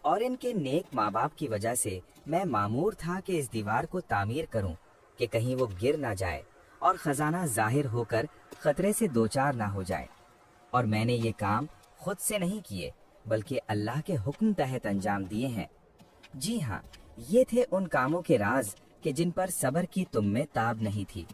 اور ان کے نیک ماں باپ کی وجہ سے میں مامور تھا کہ اس دیوار کو تعمیر کروں کہ کہیں وہ گر نہ جائے اور خزانہ ظاہر ہو کر خطرے سے دوچار نہ ہو جائے۔ اور میں نے یہ کام خود سے نہیں کیے بلکہ اللہ کے حکم تحت انجام دیے ہیں۔ جی ہاں، یہ تھے ان کاموں کے راز کہ جن پر صبر کی تم میں تاب نہیں تھی۔